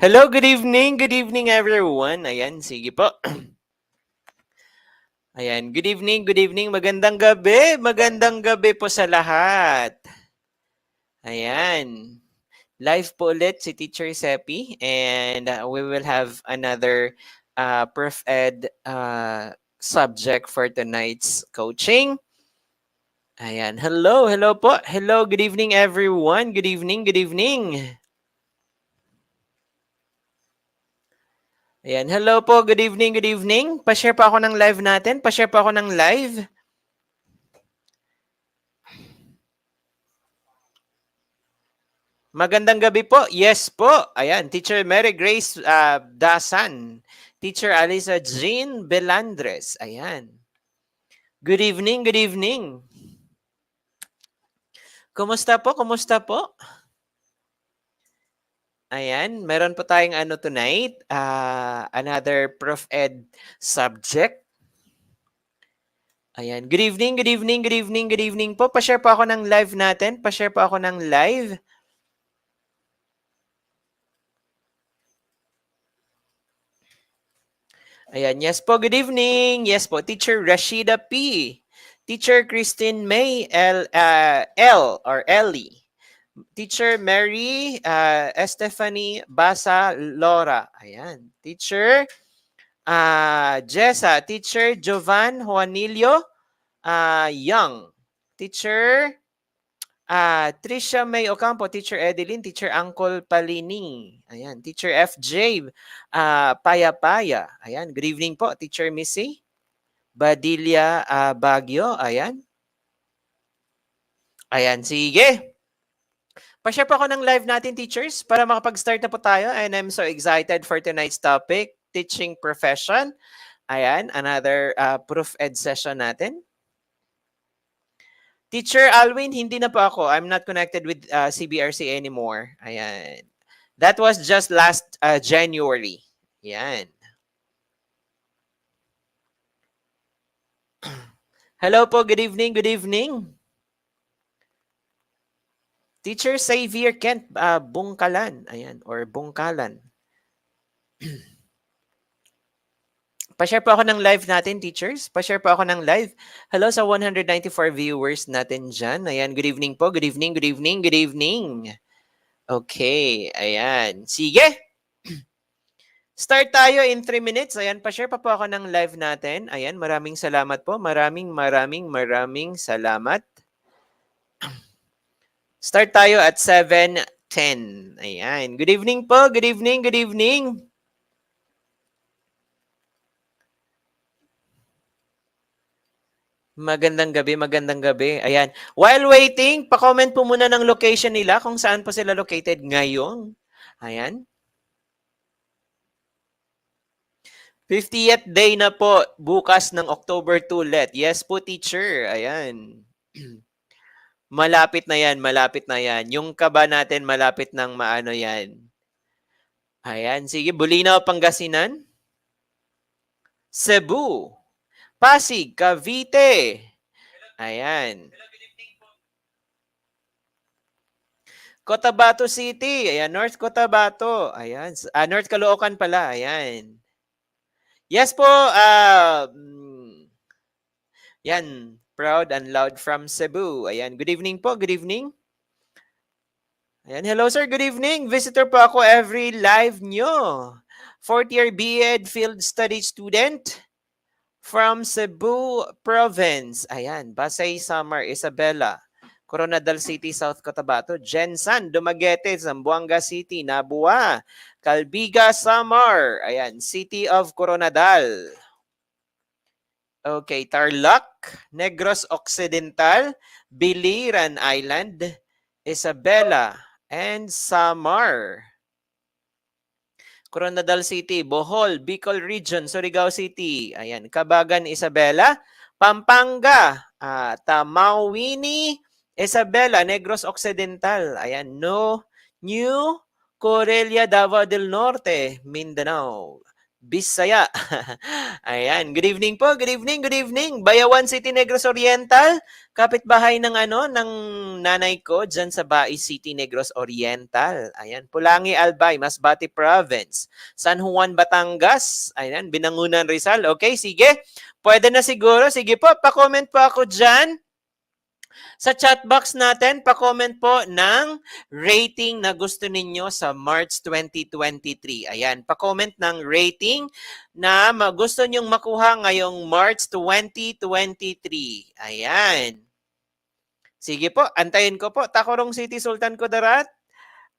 Hello, good evening everyone. Ayan, sige po. Ayan, good evening, magandang gabi po sa lahat. Ayan, live po ulit si Teacher Seppi and we will have another Prof Ed subject for tonight's coaching. Ayan, hello po. Hello, good evening everyone. Good evening. Ayan, hello po, good evening. Pa-share pa ako ng live natin, Magandang gabi po. Yes po. Ayan, Teacher Mary Grace Dasan. Teacher Alisa Jean Belandres. Ayan. Good evening. Kumusta po? Ayan, meron po tayong tonight, another Prof Ed subject. Ayan, good evening po. Pa-share po ako ng live natin. Ayan, yes po, good evening. Yes po, Teacher Rashida P. Teacher Christine May L or Ellie. Teacher Mary Estefany Basa Laura. Ayan. Teacher Jessa. Teacher Jovan Juanilio Young. Teacher Trisha May Ocampo, Teacher Edeline, Teacher Uncle Palini. Ayan, Teacher FJ Paya. Ayan, good evening po, Teacher Missy Badilla Baguio. Ayan. Ayan, sige. Pa-share po ako ng live natin, teachers, para makapag-start na po tayo. And I'm so excited for tonight's topic, teaching profession. Ayan, another Prof Ed session natin. Teacher Alwin, hindi na po ako. I'm not connected with CBRC anymore. Ayan. That was just last January. Ayan. Hello po, good evening. Teacher Xavier Kent Bungkalan. Ayan, or Bungkalan. Pa-share po ako ng live natin, teachers. Pa-share po ako ng live. Hello sa 194 viewers natin dyan. Ayan, good evening po. Good evening. Okay, ayan. Sige. Start tayo in 3 minutes. Ayan, pa-share pa po ako ng live natin. Ayan, maraming salamat po. Maraming salamat. Start tayo at 7:10. Ayan. Good evening po. Good evening. Magandang gabi. Ayan. While waiting, pa-comment po muna ng location nila kung saan po sila located ngayon. Ayan. 50th day na po bukas ng October 2 let. Yes po, teacher. Ayan. Malapit na yan. Yung kaba natin malapit ng maano yan. Ayan. Sige, Bulinaw, Pangasinan. Cebu. Pasig, Cavite. Ayan. Cotabato City. Ayan, North Cotabato. Ayan. North Caloocan pala. Ayan. Yes po. Yan. Proud and loud from Cebu. Ayan. Good evening po. Good evening. Ayan. Hello, sir. Good evening. Visitor po ako every live nyo. 4th year B.Ed Field Study student from Cebu Province. Ayan. Pasay, Samar, Isabela. Coronadal City, South Cotabato. Jensan, Dumaguete, Zamboanga City, Nabua. Calbiga, Samar. Ayan. City of Coronadal. Okay. Tarlac, Negros Occidental, Biliran Island, Isabela, and Samar. Coronadal City, Bohol, Bicol Region, Surigao City. Ayan. Cabagan, Isabela. Pampanga, Tamauwini, Isabela, Negros Occidental. Ayan. New Corelia, Davao del Norte, Mindanao. Bisaya. Ayan, good evening po, good evening, good evening. Bayawan City, Negros Oriental, kapitbahay ng ng nanay ko diyan sa Bai City, Negros Oriental. Ayan, Pulangi Albay, Masbate Province, San Juan, Batangas. Ayan, Binangunan Rizal. Okay, sige. Pwede na siguro. Sige po, pa-comment po ako diyan sa chat box natin, pa-comment po ng rating na gusto ninyo sa March 2023. Ayan, pa-comment ng rating na gusto nyong makuha ngayong March 2023. Ayan. Sige po, antayin ko po. Tacorong City, Sultan Kudarat.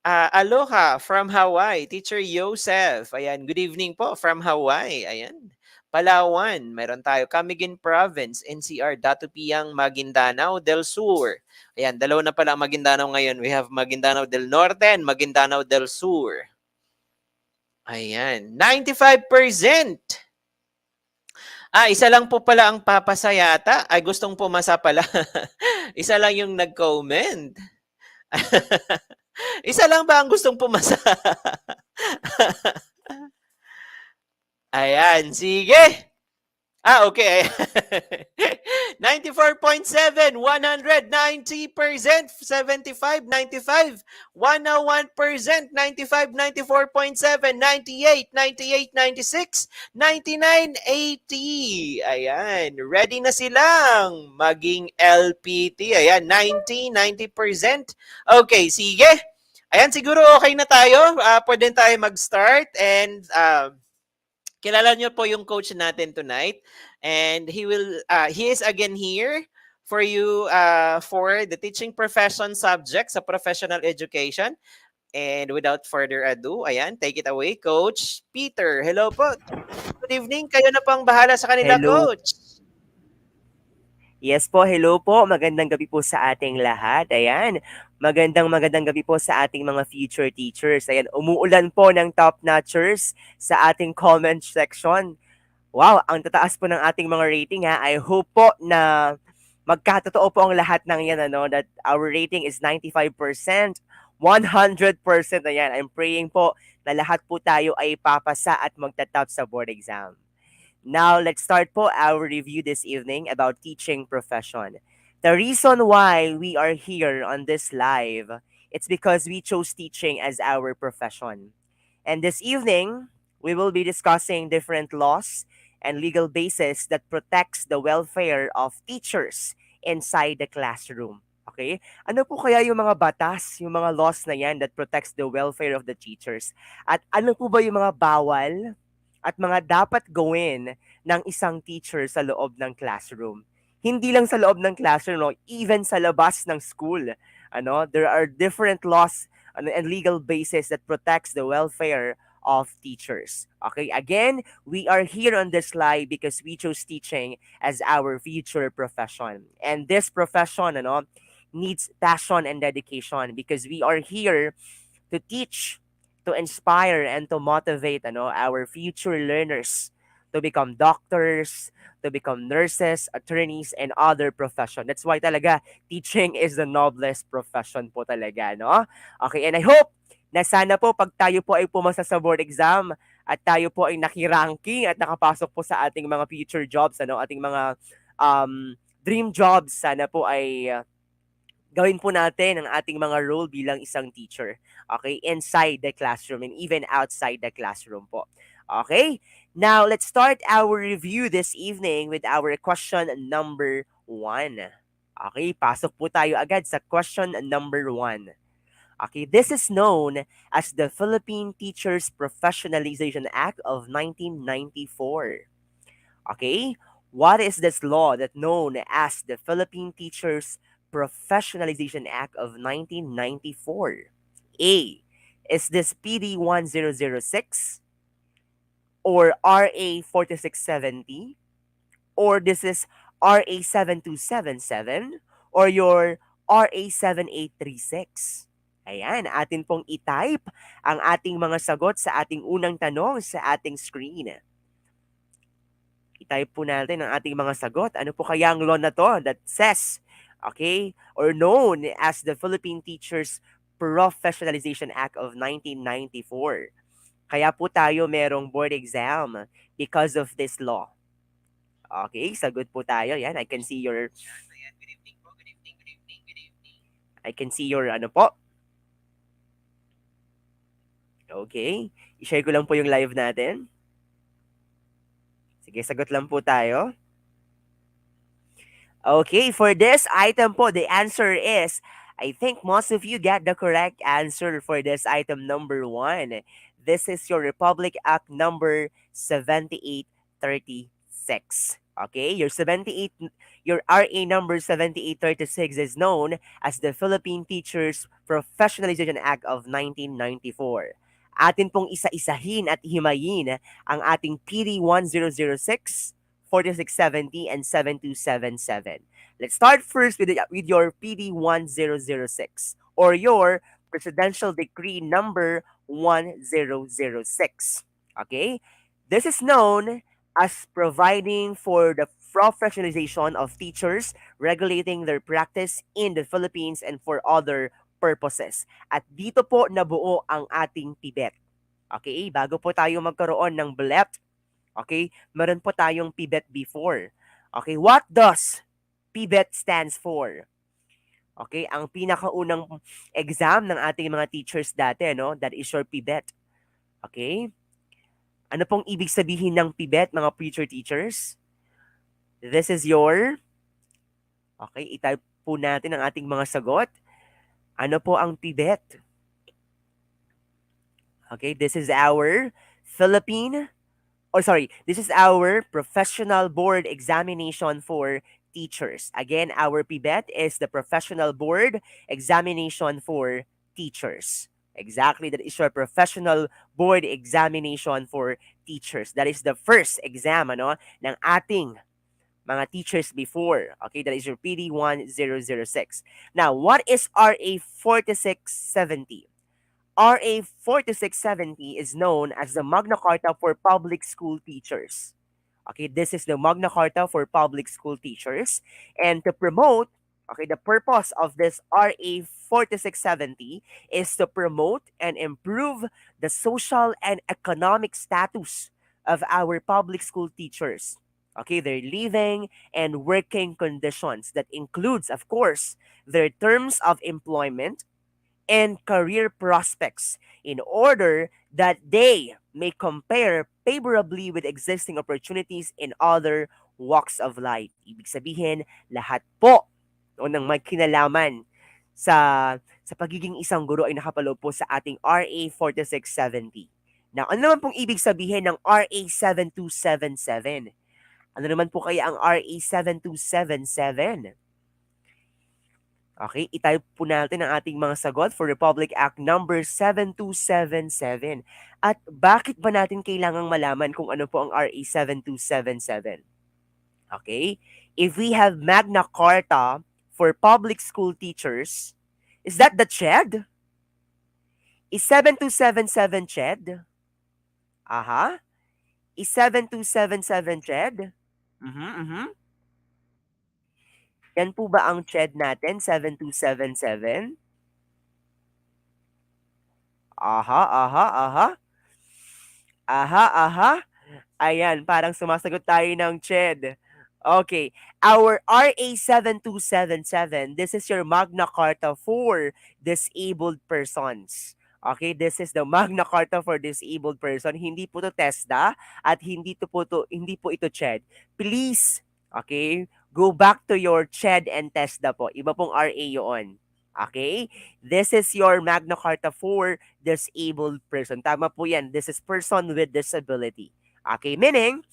Aloha from Hawaii, Teacher Joseph. Ayan, good evening po from Hawaii. Ayan. Palawan, meron tayo. Camiguin Province, NCR, Datupiang, Maguindanao del Sur. Ayan, dalawa na pala ang Maguindanao ngayon. We have Maguindanao del Norte and Maguindanao del Sur. Ayan, 95%. Isa lang po pala ang papasa yata. Ay, gustong pumasa pala. Isa lang yung nag-comment. Isa lang ba ang gustong pumasa? Ayan, sige. Okay. 94.7, 190%, 75, 95, 101%, 95, 94.7, 98, 98, 96, 99, 80. Ayan, ready na silang maging LPT. Ayan, 90, 90%. Okay, sige. Ayan, siguro okay na tayo. Pwede tayo mag-start and kilala niyo po yung coach natin tonight and he is again here for you for the teaching profession subject sa professional education. And without further ado, ayan, take it away, Coach Peter. Hello po. Good evening. Kayo na po ang bahala sa kanila, Hello. Coach. Yes po, hello po. Magandang gabi po sa ating lahat. Ayan. Magandang gabi po sa ating mga future teachers. Ayan, umuulan po ng top-notchers sa ating comment section. Wow, ang tataas po ng ating mga rating ha. I hope po na magkatotoo po ang lahat ng yan, that our rating is 95%, 100%. Ayan, I'm praying po na lahat po tayo ay papasa at magtatap sa board exam. Now, let's start po our review this evening about teaching profession. The reason why we are here on this live, it's because we chose teaching as our profession. And this evening, we will be discussing different laws and legal basis that protects the welfare of teachers inside the classroom. Okay? Ano po kaya yung mga batas, yung mga laws na yan that protects the welfare of the teachers? At ano po ba yung mga bawal at mga dapat gawin ng isang teacher sa loob ng classroom? Hindi lang sa loob ng classroom, no? Even sa labas ng school. There are different laws and legal basis that protects the welfare of teachers. Okay, again, we are here on this slide because we chose teaching as our future profession. And this profession, needs passion and dedication because we are here to teach, to inspire, and to motivate our future learners to become doctors, to become nurses, attorneys, and other profession. That's why talaga teaching is the noblest profession po talaga, no? Okay, and I hope na sana po pag tayo po ay pumasa sa board exam at tayo po ay nakiranking at nakapasok po sa ating mga future jobs, ating mga dream jobs, sana po ay gawin po natin ang ating mga role bilang isang teacher. Okay? Inside the classroom and even outside the classroom po. Okay? Now, let's start our review this evening with our question number 1. Okay? Pasok po tayo agad sa question number 1. Okay, this is known as the Philippine Teachers Professionalization Act of 1994. Okay? What is this law that known as the Philippine Teachers Professionalization Act of 1994? A. Is this PD 1006 or RA 4670 or this is RA 7277 or your RA 7836? Ayan, atin pong i-type ang ating mga sagot sa ating unang tanong sa ating screen. I-type po natin ang ating mga sagot. Ano po kaya ang law na to that says, okay, or known as the Philippine Teachers Professionalization Act of 1994? Kaya po tayo merong board exam because of this law. Okay, sagot po tayo. Yan, I can see your ano po. Okay, i-share ko lang po yung live natin. Sige, sagot lang po tayo. Okay, for this item po, the answer is, I think most of you get the correct answer for this item number 1. This is your Republic Act number 7836. Okay, your RA number 7836 is known as the Philippine Teachers Professionalization Act of 1994. Atin pong isa-isahin at himayin ang ating PD 1006, 4670, and 7277. Let's start first with your PD 1006 or your Presidential Decree number 1006. Okay? This is known as providing for the professionalization of teachers, regulating their practice in the Philippines and for other purposes. At dito po nabuo ang ating PIBET. Okay? Bago po tayo magkaroon ng BLEP, okay, meron po tayong PIBET before. Okay, what does PIBET stands for? Okay, ang pinakaunang exam ng ating mga teachers dati, no? That is your PIBET. Okay? Ano pong ibig sabihin ng PIBET, mga future teachers? This is your, okay, itype po natin ang ating mga sagot. Ano po ang PIBET? Okay, this is our this is our Professional Board Examination for Teachers. Again, our PBET is the Professional Board Examination for Teachers. Exactly, that is your Professional Board Examination for Teachers. That is the first exam ng ating mga teachers before. Okay, that is your PD 1006. Now, what is RA 4670? RA 4670 is known as the Magna Carta for Public School Teachers. Okay, this is the Magna Carta for Public School Teachers. And to promote, okay, the purpose of this RA 4670 is to promote and improve the social and economic status of our public school teachers. Okay, their living and working conditions that includes, of course, their terms of employment and career prospects in order that they may compare favorably with existing opportunities in other walks of life. Ibig sabihin, lahat po ng may kinalaman sa pagiging isang guro ay nakapaloob po sa ating RA 4670. Now, ano naman pong ibig sabihin ng RA 7277? Ano naman po kaya ang RA 7277? Okay, itype po natin ang ating mga sagot for Republic Act number 7277. At bakit ba natin kailangang malaman kung ano po ang RA 7277? Okay, if we have Magna Carta for public school teachers, is that the CHED? Is 7277 CHED? Aha. Is 7277 CHED? Yan po ba ang CHED natin, 7277? Aha, aha, aha. Aha, aha. Ayan, parang sumasagot tayo ng CHED. Okay, our RA 7277, this is your Magna Carta for disabled persons. Okay, this is the Magna Carta for disabled person. Hindi po to TESDA at hindi po ito CHED. Please, okay, go back to your CHED and TESDA po. Iba pong RA yun. Okay? This is your Magna Carta for disabled person. Tama po yan. This is person with disability. Okay? Meaning,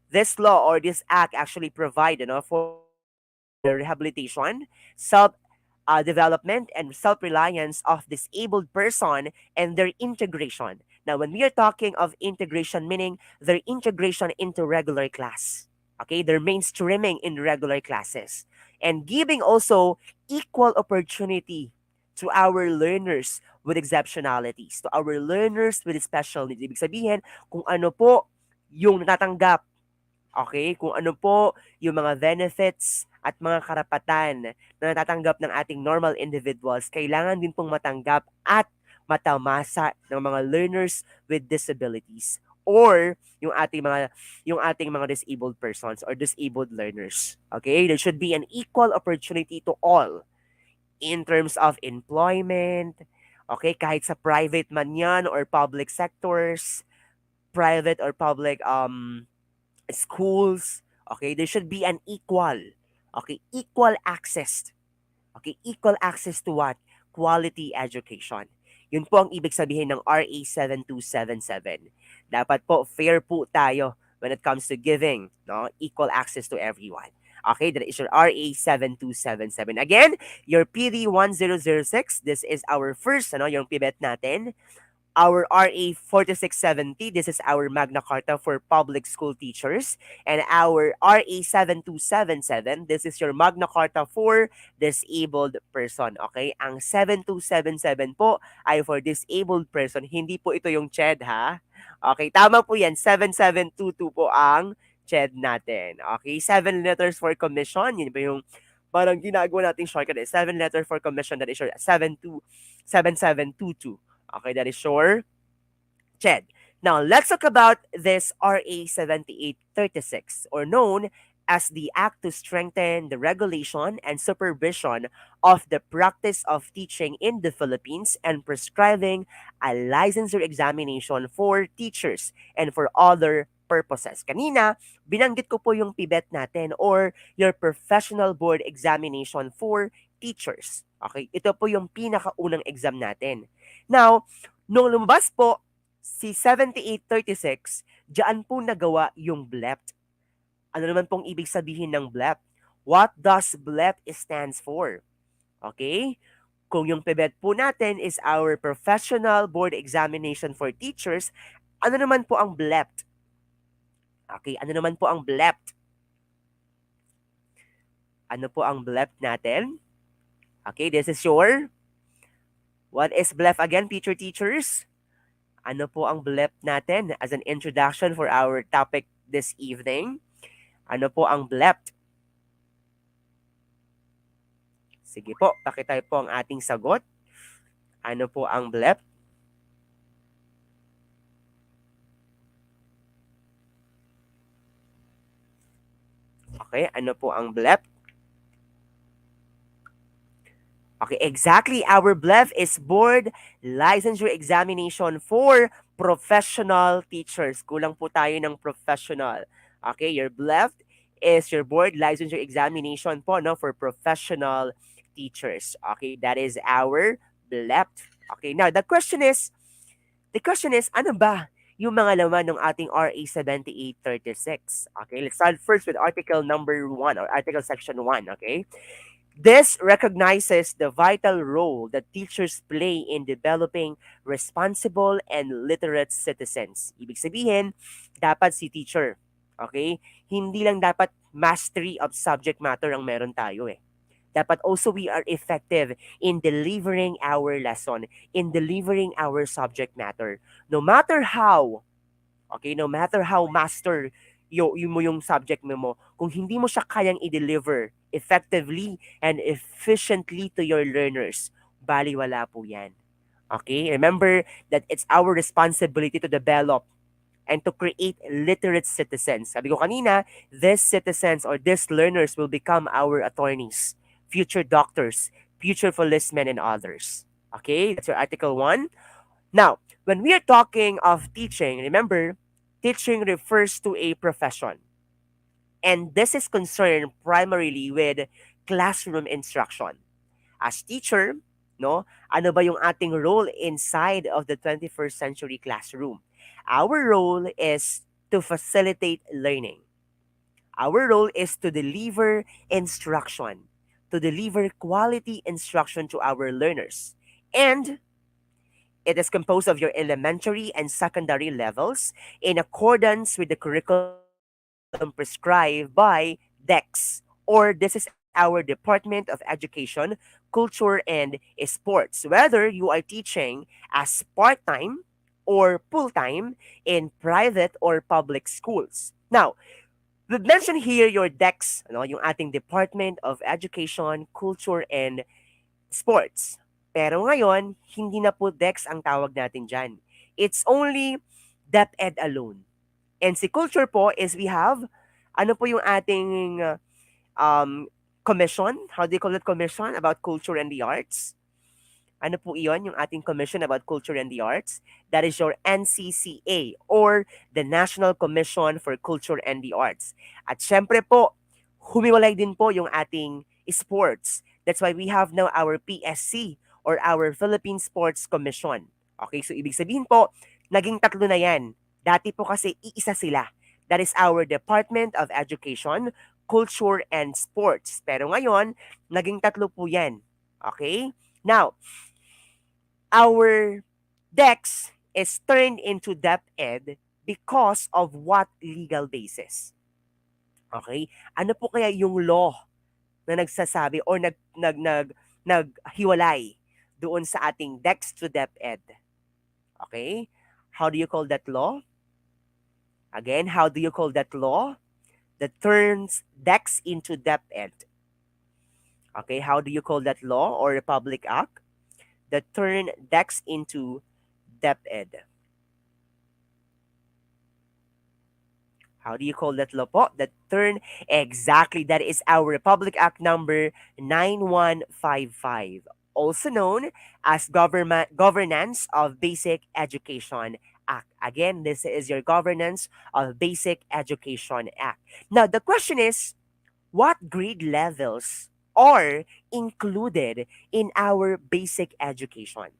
this law or this act actually provide for the rehabilitation, development, and self-reliance of disabled person and their integration. Now, when we are talking of integration, meaning their integration into regular class. Okay, their mainstreaming in regular classes. And giving also equal opportunity to our learners with exceptionalities, to our learners with special needs. Ibig sabihin, kung ano po yung natatanggap, okay, kung ano po yung mga benefits at mga karapatan na natatanggap ng ating normal individuals, kailangan din pong matanggap at matamasa ng mga learners with disabilities or yung ating mga disabled persons or disabled learners. Okay? There should be an equal opportunity to all in terms of employment, okay, kahit sa private man yan or public sectors, private or public schools, okay, there should be an equal, okay, equal access. Okay, equal access to what? Quality education. Yun po ang ibig sabihin ng RA 7277. Dapat po fair po tayo when it comes to giving, no, equal access to everyone. Okay, that is your RA 7277. Again, your PD 1006. This is our first, yung pivot natin. Our RA 4670, this is our Magna Carta for public school teachers. And our RA 7277, this is your Magna Carta for disabled person. Okay? Ang 7277 po ay for disabled person. Hindi po ito yung CHED, ha? Okay, tama po yan. 7722 po ang CHED natin. Okay, 7 letters for commission. Yun ba yung parang ginagawa nating shortcut? 7 letters for commission. That is your 7722. Okay, that is your CHED. Now, let's talk about this RA 7836, or known as the Act to Strengthen the Regulation and Supervision of the Practice of Teaching in the Philippines and prescribing a licensure examination for teachers and for other purposes. Kanina, binanggit ko po yung PIBET natin or your Professional Board Examination for Teachers. Okay, ito po yung pinakaunang exam natin. Now, nung lumabas po si 7836, diyan po nagawa yung BLEP. Ano naman pong ibig sabihin ng BLEP? What does BLEP stands for? Okay? Kung yung PBET po natin is our Professional Board Examination for Teachers, ano naman po ang BLEP? Okay, ano naman po ang BLEP? Ano po ang BLEP natin? Okay, this is your... What is BLEP again, teachers? Ano po ang BLEP natin as an introduction for our topic this evening? Ano po ang BLEP? Sige po, pakitay po ang ating sagot. Ano po ang BLEP? Okay, ano po ang BLEP? Okay, exactly. Our BLEF is Board Licensure Examination for Professional Teachers. Kulang po tayo ng professional. Okay, your BLEF is your Board Licensure Examination po, no, for Professional Teachers. Okay, that is our BLEF. Okay, now the question is, ano ba yung mga laman ng ating RA 7836? Okay, let's start first with article number 1 or article section 1, okay? This recognizes the vital role that teachers play in developing responsible and literate citizens. Ibig sabihin, dapat si teacher, okay? Hindi lang dapat mastery of subject matter ang meron tayo eh. Dapat also we are effective in delivering our lesson, in delivering our subject matter. No matter how, okay, no matter how master yung subject mo, kung hindi mo siya kayang i-deliver effectively and efficiently to your learners, baliwala po yan. Okay? Remember that it's our responsibility to develop and to create literate citizens. Sabi ko kanina, these citizens or these learners will become our attorneys, future doctors, future policemen, and others. Okay? That's your Article 1. Now, when we are talking of teaching, remember, teaching refers to a profession. And this is concerned primarily with classroom instruction. As teacher, no, ano ba yung ating role inside of the 21st century classroom? Our role is to facilitate learning. Our role is to deliver instruction, to deliver quality instruction to our learners. And it is composed of your elementary and secondary levels in accordance with the curriculum prescribed by DEX, or this is our Department of Education, Culture, and Sports. Whether you are teaching as part-time or full-time in private or public schools. Now, we've mentioned here your DEX, yung ating Department of Education, Culture, and Sports. Pero ngayon, hindi na po DEX ang tawag natin dyan. It's only DepEd alone. And si culture po is we have, ano po yung ating um, commission? How do you call it, commission about culture and the arts? Ano po iyon, yung ating Commission about Culture and the Arts? That is your NCCA or the National Commission for Culture and the Arts. At syempre po, humiwalay din po yung ating sports. That's why we have now our PSC or our Philippine Sports Commission. Okay, so ibig sabihin po, naging tatlo na yan. Dati po kasi iisa sila. That is our Department of Education, Culture, and Sports. Pero ngayon, naging tatlo po yan. Okay? Now, our DEX is turned into DepEd because of what legal basis? Okay? Ano po kaya yung law na nagsasabi or naghiwalay doon sa ating DEX to DepEd? Okay? How do you call that law? Again, how do you call that law that turns DEX into DepEd? Okay, how do you call that law or Republic Act that turn DEX into DepEd? How do you call that law po? That turn, exactly, that is our Republic Act number 9155, also known as Governance of Basic Education Act. Again, this is your Governance of Basic Education Act. Now, the question is, what grade levels are included in our basic education?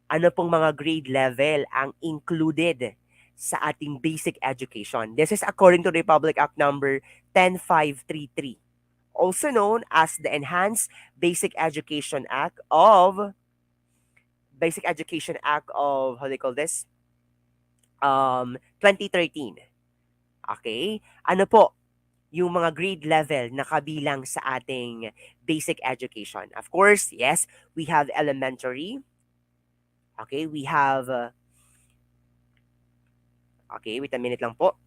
Ano pong mga grade level ang included sa ating basic education? This is according to Republic Act number 10533, also known as the Enhanced Basic Education Act of how do you call this? 2013. Okay? Ano po yung mga grade level na kabilang sa ating basic education? Of course, yes, we have elementary. Okay, we have okay, wait a minute lang po.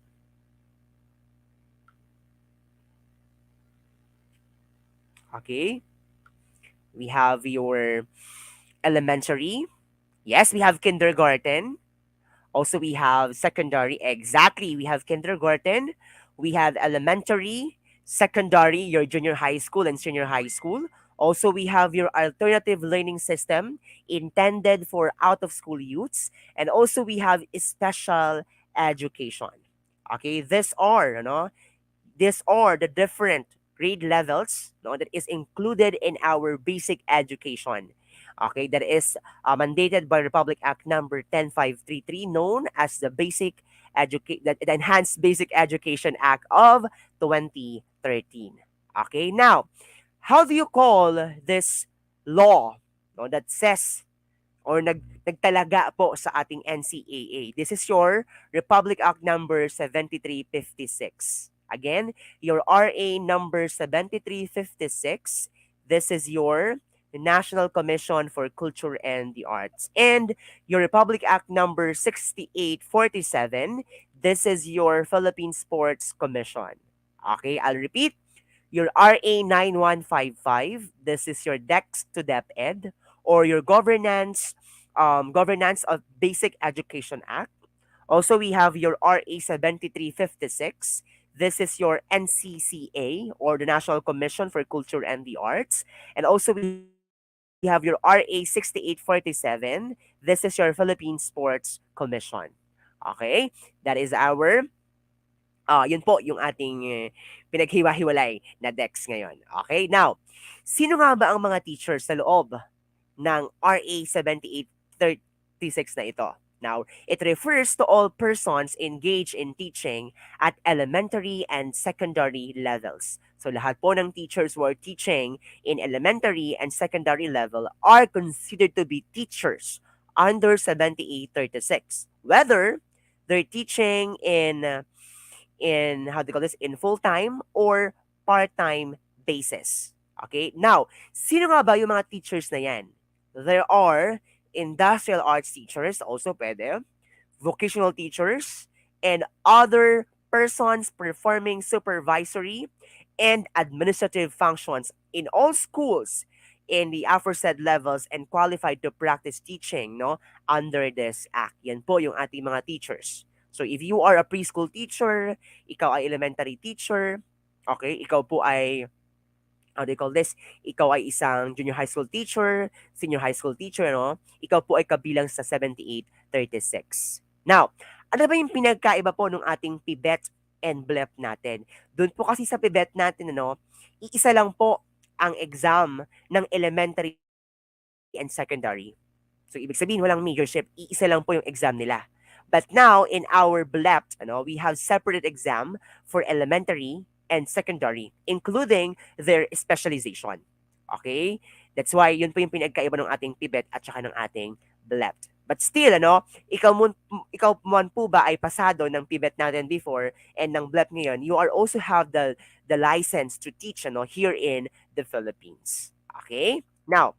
Okay. We have your elementary. Yes, we have kindergarten. Also, we have secondary. Exactly. We have kindergarten. We have elementary, secondary, your junior high school and senior high school. Also, we have your alternative learning system intended for out of school youths. And also, we have special education. Okay, these are the different grade levels, no, that is included in our basic education. Okay, that is mandated by Republic Act number 10533, known as the Enhanced Basic Education Act of 2013. Okay, now, how do you call this law, no, that says or nagtalaga po sa ating NCAA? This is your Republic Act number 7356. Again, your RA number 7356. This is your National Commission for Culture and the Arts. And your Republic Act number 6847. This is your Philippine Sports Commission. Okay, I'll repeat. Your RA 9155. This is your DEX to DepEd or your Governance of Basic Education Act. Also, we have your RA 7356. This is your NCCA or the National Commission for Culture and the Arts. And also, we have your RA 6847. This is your Philippine Sports Commission. Okay? That is our yun po yung ating pinaghiwa-hiwalay na DEX ngayon. Okay? Now, sino nga ba ang mga teachers sa loob ng RA 7836 na ito? Now, it refers to all persons engaged in teaching at elementary and secondary levels. So lahat po ng teachers who are teaching in elementary and secondary level are considered to be teachers under 7836. Whether they're teaching in how do you call this, in full-time or part-time basis. Okay? Now, sino nga ba yung mga teachers na yan? There are industrial arts teachers, also pwede, vocational teachers, and other persons performing supervisory and administrative functions in all schools in the aforesaid levels and qualified to practice teaching, no, under this act. Yan po yung ating mga teachers. So if you are a preschool teacher, ikaw ay elementary teacher, okay, ikaw po ay how do you call this? Ikaw ay isang junior high school teacher, senior high school teacher, no? Ikaw po ay kabilang sa 7836. Now, ano ba yung pinagkaiba po ng ating pibet and blep natin? Doon po kasi sa pibet natin, ano, iisa lang po ang exam ng elementary and secondary. So, ibig sabihin, walang majorship, iisa lang po yung exam nila. But now, in our BLEP, ano, we have separated exam for elementary and secondary, including their specialization. Okay? That's why, yun po yung pinagkaiba ng ating PIBET at saka ng ating BLEP. But still, ano, ikaw man po ba ay pasado ng PIBET natin before and ng BLEP ngayon, you are also have the license to teach, ano, here in the Philippines. Okay? Now,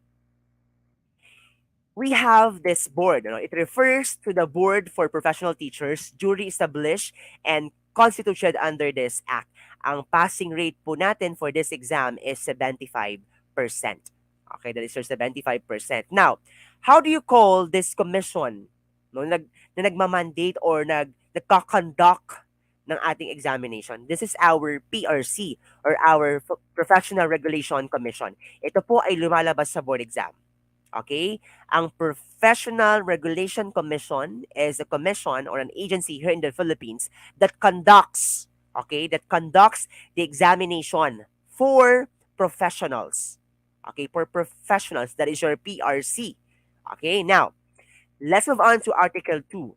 we have this board. It refers to the Board for Professional Teachers, duly established and constituted under this act. Ang passing rate po natin for this exam is 75%. Okay, that is your 75%. Now, how do you call this commission no, na nagmamandate or nagkakonduct ng ating examination? This is our PRC or our Professional Regulation Commission. Ito po ay lumalabas sa board exam. Okay? Ang Professional Regulation Commission is a commission or an agency here in the Philippines that conducts, okay, that conducts the examination for professionals. Okay, for professionals, that is your PRC. Okay, now, let's move on to Article 2.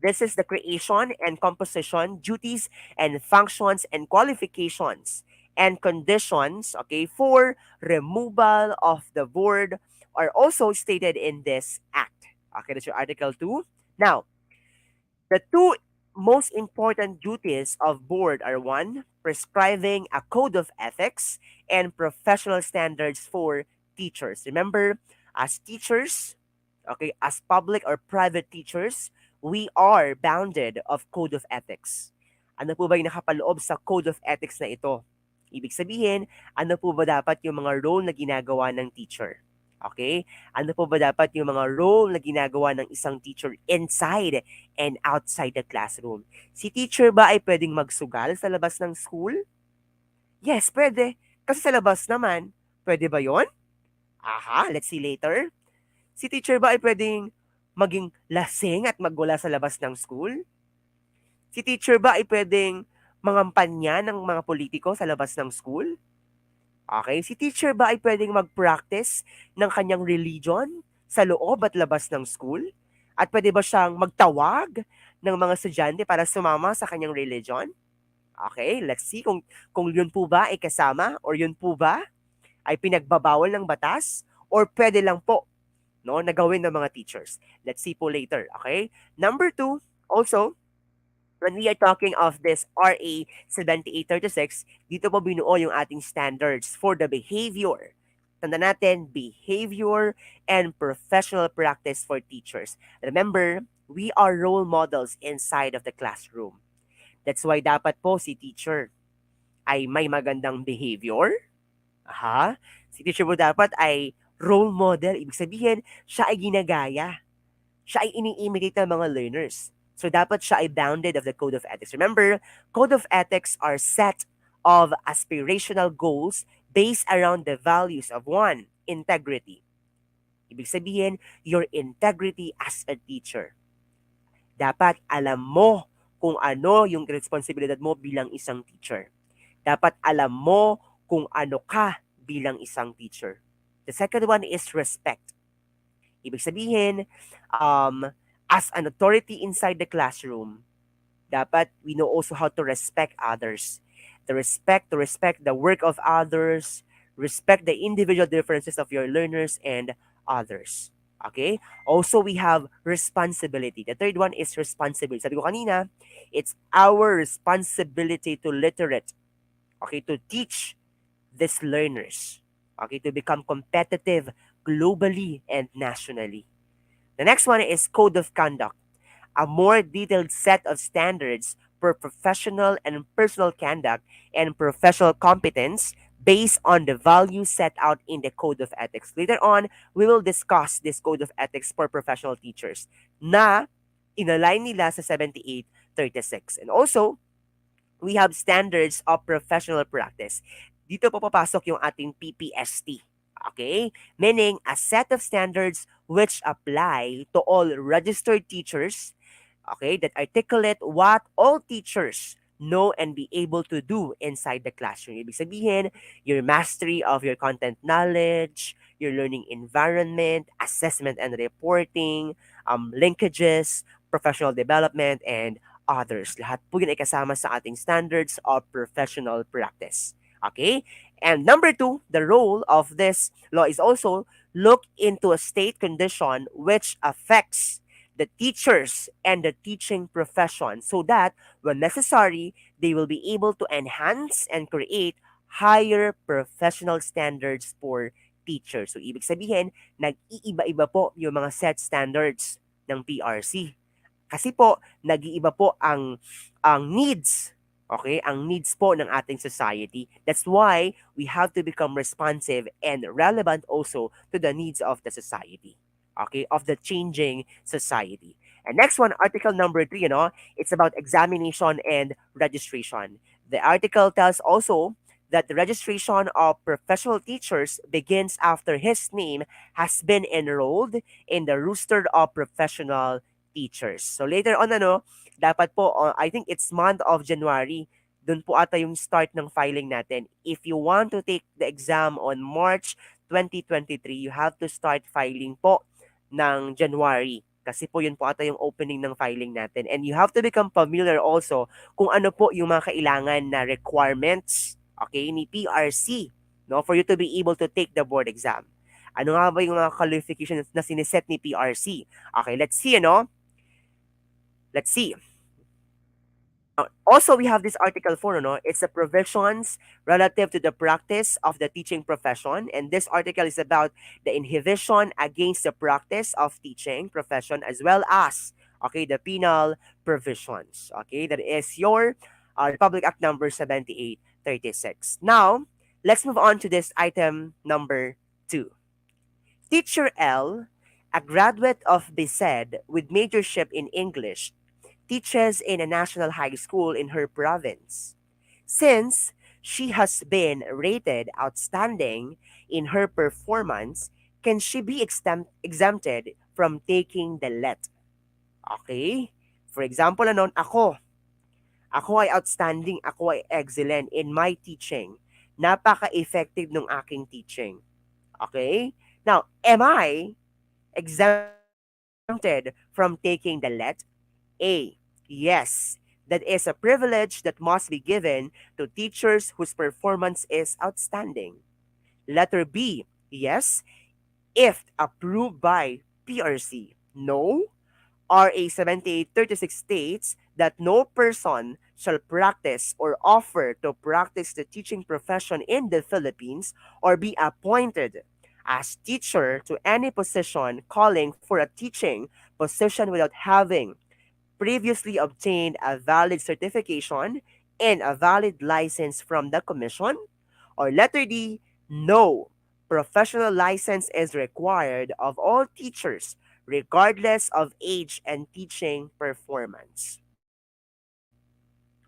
This is the creation and composition, duties and functions and qualifications and conditions, okay, for removal of the board are also stated in this act. Okay, that's your Article 2. Now, the two most important duties of board are one, prescribing a code of ethics and professional standards for teachers. Remember, as teachers, okay, as public or private teachers, we are bounded of code of ethics. Ano po ba yung nakapaloob sa code of ethics na ito? Ibig sabihin, ano po ba dapat yung mga role na ginagawa ng teacher? Okay? Ano po ba dapat yung mga role na ginagawa ng isang teacher inside and outside the classroom? Si teacher ba ay pwedeng magsugal sa labas ng school? Yes, pwede. Kasi sa labas naman, pwede ba yon? Aha, let's see later. Si teacher ba ay pwedeng maging lasing at maggula sa labas ng school? Si teacher ba ay pwedeng mangampanya ng mga politiko sa labas ng school? Okay, si teacher ba ay pwedeng mag-practice ng kanyang religion sa loob at labas ng school? At pwede ba siyang magtawag ng mga estudyante para sumama sa kanyang religion? Okay, let's see kung yun po ba ay kasama or yun po ba ay pinagbabawal ng batas or pwede lang po no, na gawin ng mga teachers. Let's see po later, okay? Number 2, also, when we are talking of this RA 7836, dito po binuo yung ating standards for the behavior. Tanda natin, behavior and professional practice for teachers. Remember, we are role models inside of the classroom. That's why dapat po si teacher ay may magandang behavior. Aha. Si teacher po dapat ay role model. Ibig sabihin, siya ay ginagaya. Siya ay ini-imitate ng mga learners. So, dapat siya ay bounded of the Code of Ethics. Remember, Code of Ethics are set of aspirational goals based around the values of one, integrity. Ibig sabihin, your integrity as a teacher. Dapat alam mo kung ano yung responsibilidad mo bilang isang teacher. Dapat alam mo kung ano ka bilang isang teacher. The second one is respect. Ibig sabihin, as an authority inside the classroom, dapat we know also how to respect others. To respect the work of others, respect the individual differences of your learners and others. Okay? Also, we have responsibility. The third one is responsibility. Sabi ko kanina, it's our responsibility to literate, okay, to teach these learners, okay, to become competitive globally and nationally. The next one is code of conduct, a more detailed set of standards for professional and personal conduct and professional competence based on the values set out in the Code of Ethics. Later on, we will discuss this Code of Ethics for professional teachers na inalign nila sa 7836. And also, we have standards of professional practice. Dito po papasok yung ating PPST. Okay? Meaning, a set of standards which apply to all registered teachers, okay, that articulate what all teachers know and be able to do inside the classroom. Ibig sabihin, your mastery of your content knowledge, your learning environment, assessment and reporting, linkages, professional development, and others. Lahat po yun ay kasama sa ating standards of professional practice. Okay? And number two, the role of this law is also look into a state condition which affects the teachers and the teaching profession so that when necessary, they will be able to enhance and create higher professional standards for teachers. So, ibig sabihin, nag-iiba-iba po yung mga set standards ng PRC. Kasi po, nag-iiba po ang needs. Okay? Ang needs po ng ating society. That's why we have to become responsive and relevant also to the needs of the society. Okay? Of the changing society. And next one, article number 3, it's about examination and registration. The article tells also that the registration of professional teachers begins after his name has been enrolled in the roster of professional teachers. So later on, dapat po, I think it's month of January, dun po ata yung start ng filing natin. If you want to take the exam on March 2023, you have to start filing po ng January. Kasi po yun po ata yung opening ng filing natin. And you have to become familiar also kung ano po yung mga kailangan na requirements, okay, ni PRC, no, for you to be able to take the board exam. Ano nga ba yung mga qualifications na siniset ni PRC? Okay, let's see, Let's see. Also, we have this Article 4, it's the provisions relative to the practice of the teaching profession. And this article is about the inhibition against the practice of teaching profession as well as, okay, the penal provisions. Okay, that is your Republic Act number 7836. Now, let's move on to this item number 2. Teacher L, a graduate of BSED with majorship in English, teaches in a national high school in her province. Since she has been rated outstanding in her performance, can she be exempted from taking the LET? Okay? For example, ako ay outstanding, ako ay excellent in my teaching. Napaka-effective ng aking teaching. Okay? Now, am I exempted from taking the LET? A. Yes. That is a privilege that must be given to teachers whose performance is outstanding. Letter B. Yes. If approved by PRC. No. RA 7836 states that no person shall practice or offer to practice the teaching profession in the Philippines or be appointed as teacher to any position calling for a teaching position without having previously obtained a valid certification and a valid license from the commission. Or letter D, no. Professional license is required of all teachers regardless of age and teaching performance.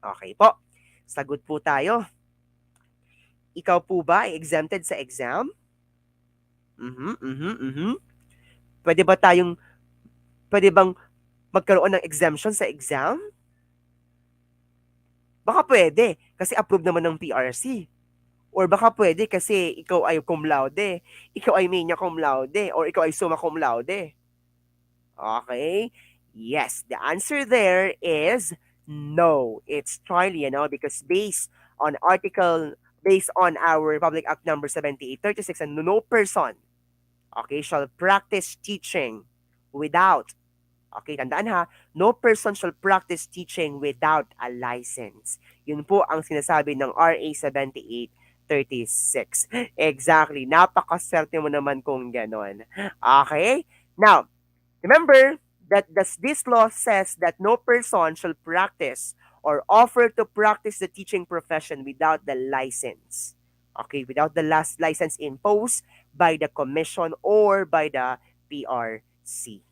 Okay po. Sagot po tayo. Ikaw po ba ay exempted sa exam? Pwede ba tayong, pwede bang magkaroon ng exemption sa exam? Baka pwede, kasi approved naman ng PRC. Or baka pwede kasi ikaw ay cum laude, ikaw ay magna cum laude, or ikaw ay summa cum laude. Okay? Yes, the answer there is no. It's Charlie, because based on our Republic Act number 7836, and no person, okay, shall practice teaching without, okay, tandaan ha, no person shall practice teaching without a license. Yun po ang sinasabi ng RA 7836. Exactly. Napakaswerte mo naman kung ganon. Okay? Now, remember that this law says that no person shall practice or offer to practice the teaching profession without the license. Okay, without the last license imposed by the commission or by the PRC.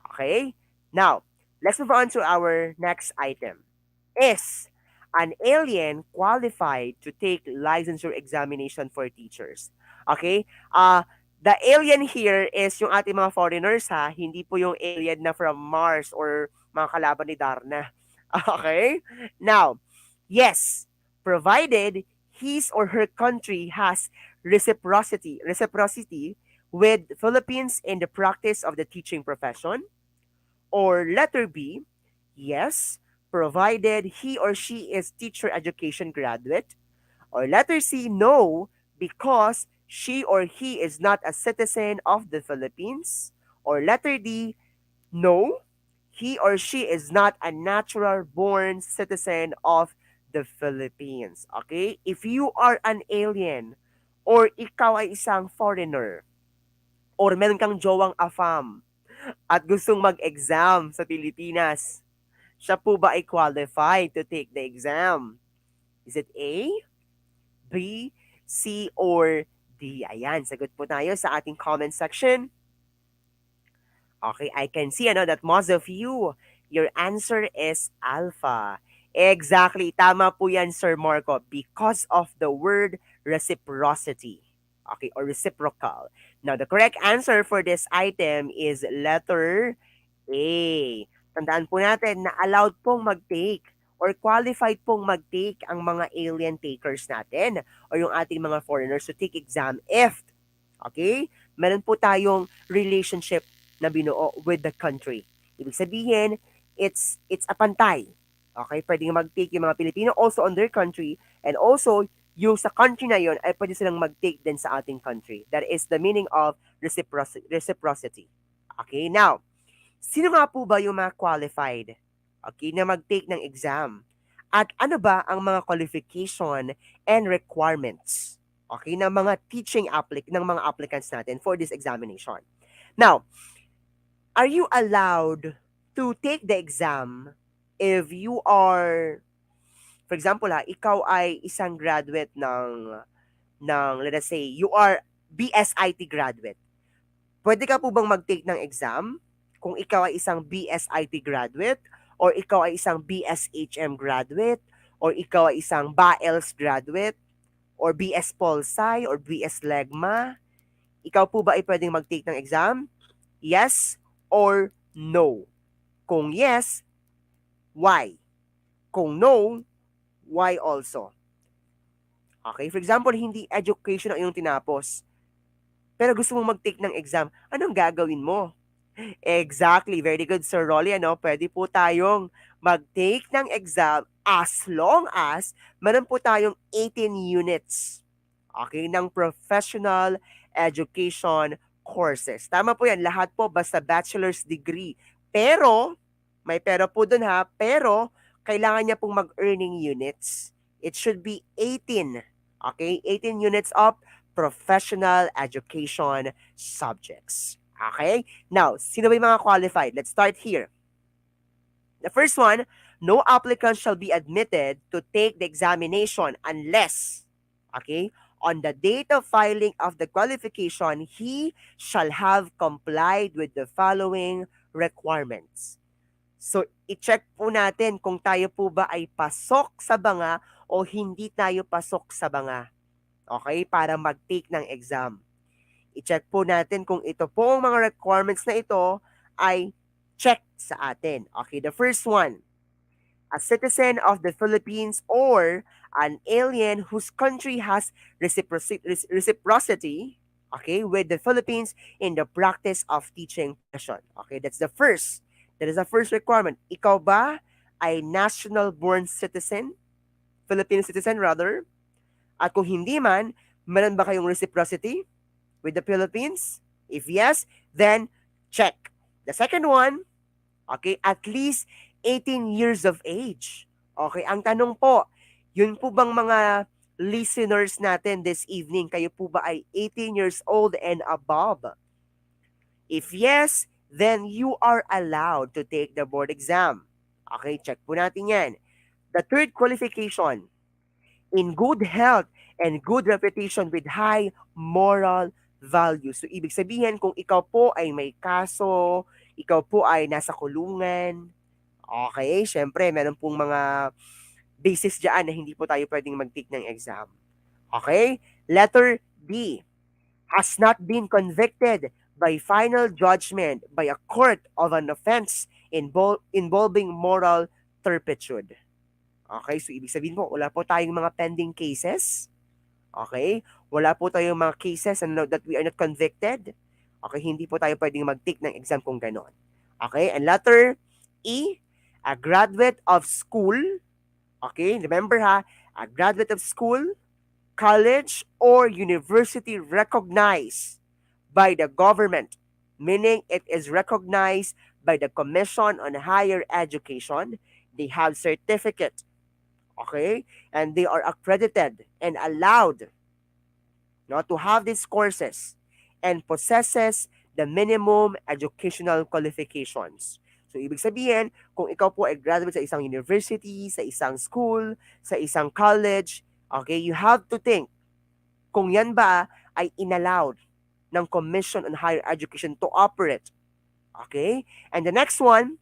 Okay? Now, let's move on to our next item. Is an alien qualified to take licensure examination for teachers? Okay? The alien here is yung ating mga foreigners ha, hindi po yung alien na from Mars or mga kalaban ni Darna. Okay? Now, yes, provided his or her country has reciprocity with Philippines in the practice of the teaching profession. Or letter B, yes, provided he or she is teacher education graduate. Or letter C, no, because she or he is not a citizen of the Philippines. Or letter D, no, he or she is not a natural born citizen of the Philippines. Okay? If you are an alien or ikaw ay isang foreigner or meron kang jowang AFAM at gustong mag-exam sa Pilipinas, siya po ba ay qualified to take the exam? Is it A, B, C, or D? Ayan, sagot po tayo sa ating comment section. Okay, I can see that most of you, your answer is alpha. Exactly, tama po yan, Sir Marco, because of the word reciprocity. Okay, or reciprocal. Now, the correct answer for this item is letter A. Tandaan po natin na allowed pong mag-take or qualified pong mag-take ang mga alien takers natin or yung ating mga foreigners to take exam if, okay, meron po tayong relationship na binuo with the country. Ibig sabihin, it's a pantay. Okay, pwedeng mag-take yung mga Pilipino also on their country and also yung sa country na yon ay pwede silang mag-take din sa ating country. That is the meaning of reciprocity. Okay, now, sino nga po ba yung mga qualified, okay, na mag-take ng exam? At ano ba ang mga qualification and requirements, okay, ng mga ng mga applicants natin for this examination? Now, are you allowed to take the exam if you are, for example ikaw ay isang graduate ng let us say, you are BSIT graduate. Pwede ka po bang mag-take ng exam kung ikaw ay isang BSIT graduate or ikaw ay isang BSHM graduate or ikaw ay isang BAELS graduate or BS Polsci or BS Legma? Ikaw po ba ay pwedeng mag-take ng exam? Yes or no? Kung yes, why? Kung no, why also? Okay, for example, hindi education ang iyong tinapos, pero gusto mong mag-take ng exam, anong gagawin mo? Exactly. Very good, Sir Rolly. Pwede po tayong mag-take ng exam as long as meron po tayong 18 units, okay, ng professional education courses. Tama po yan. Lahat po basta bachelor's degree. Pero, may pero po dun ha, pero kailangan niya pong mag-earning units. It should be 18. Okay? 18 units of professional education subjects. Okay? Now, sino ba yung mga qualified? Let's start here. The first one, no applicant shall be admitted to take the examination unless, okay, on the date of filing of the qualification, he shall have complied with the following requirements. So, i-check po natin kung tayo po ba ay pasok sa banga o hindi tayo pasok sa banga. Okay? Para mag-take ng exam. I-check po natin kung ito po ang mga requirements na ito ay check sa atin. Okay, the first one, a citizen of the Philippines or an alien whose country has reciprocity, okay, with the Philippines in the practice of teaching profession. Okay, that's the first. That is the first requirement. Ikaw ba ay national-born citizen? Filipino citizen rather? At kung hindi man, meron ba kayong reciprocity with the Philippines? If yes, then check. The second one, okay, at least 18 years of age. Okay, ang tanong po, yun po bang mga listeners natin this evening, kayo po ba ay 18 years old and above? If yes, then you are allowed to take the board exam. Okay, check po natin yan. The third qualification, in good health and good reputation with high moral values. So, ibig sabihin, kung ikaw po ay may kaso, ikaw po ay nasa kulungan, okay, syempre, meron pong mga basis dyan na hindi po tayo pwedeng mag-take ng exam. Okay? Letter B, has not been convicted by final judgment by a court of an offense involving moral turpitude. Okay, so ibig sabihin po, wala po tayong mga pending cases. Okay? Wala po tayong mga cases that we are not convicted. Okay, hindi po tayo pwedeng mag-take ng exam kung ganon. Okay, and letter E, a graduate of school. Okay, remember ha, a graduate of school, college, or university recognized by the government, meaning it is recognized by the Commission on Higher Education. They have certificate, okay, and they are accredited and allowed, no, to have these courses and possesses the minimum educational qualifications. So, ibig sabihin, kung ikaw po ay graduate sa isang university, sa isang school, sa isang college, okay, you have to think kung yan ba ay inallowed ng Commission on Higher Education to operate. Okay? And the next one,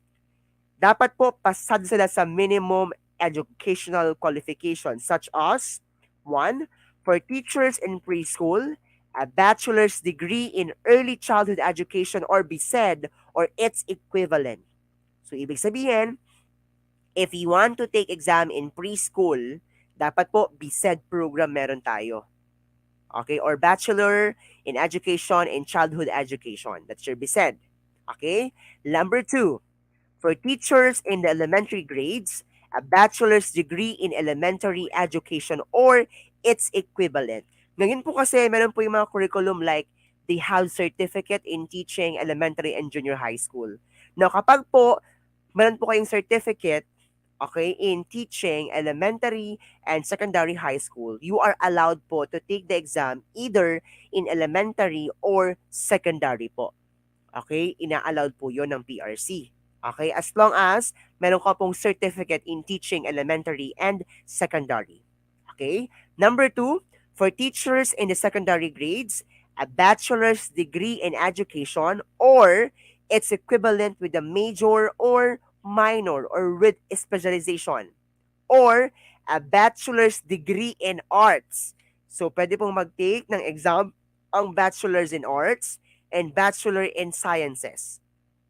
dapat po pasado sila sa minimum educational qualifications such as 1. For teachers in preschool, a bachelor's degree in early childhood education or BSED or its equivalent. So, ibig sabihin, if you want to take exam in preschool, dapat po BSED program meron tayo. Okay? Or Bachelor in Education in Childhood Education. That's your BSED. Okay? Number 2, for teachers in the elementary grades, a bachelor's degree in elementary education or its equivalent. Ngayon po kasi, meron po yung mga curriculum like they have certificate in teaching elementary and junior high school. Now, kapag po, meron po kayong certificate, okay, in teaching elementary and secondary high school, you are allowed po to take the exam either in elementary or secondary po. Okay, ina-allowed po yon ng PRC. Okay, as long as meron ka pong certificate in teaching elementary and secondary. Okay, number 2, for teachers in the secondary grades, a bachelor's degree in education or its equivalent with a major or minor or with specialization or a bachelor's degree in arts. So, pwede pong mag-take ng exam ang bachelor's in arts and bachelor in sciences.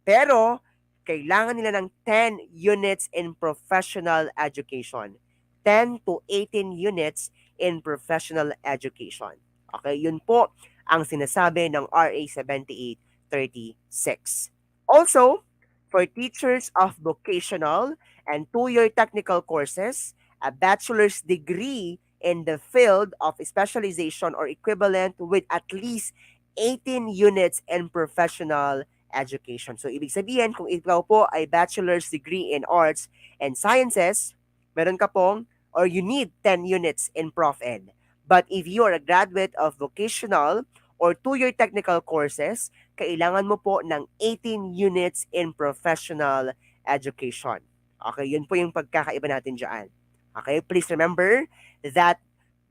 Pero, kailangan nila ng 10 units in professional education. 10 to 18 units in professional education. Okay, yun po ang sinasabi ng RA 7836. Also, for teachers of vocational and 2-year technical courses, a bachelor's degree in the field of specialization or equivalent with at least 18 units in professional education. So, ibig sabihin, kung ikaw po ay bachelor's degree in arts and sciences, meron ka pong, or you need 10 units in Prof Ed. But if you are a graduate of vocational or 2-year technical courses, kailangan mo po ng 18 units in professional education. Okay, yun po yung pagkakaiba natin dyan. Okay, please remember that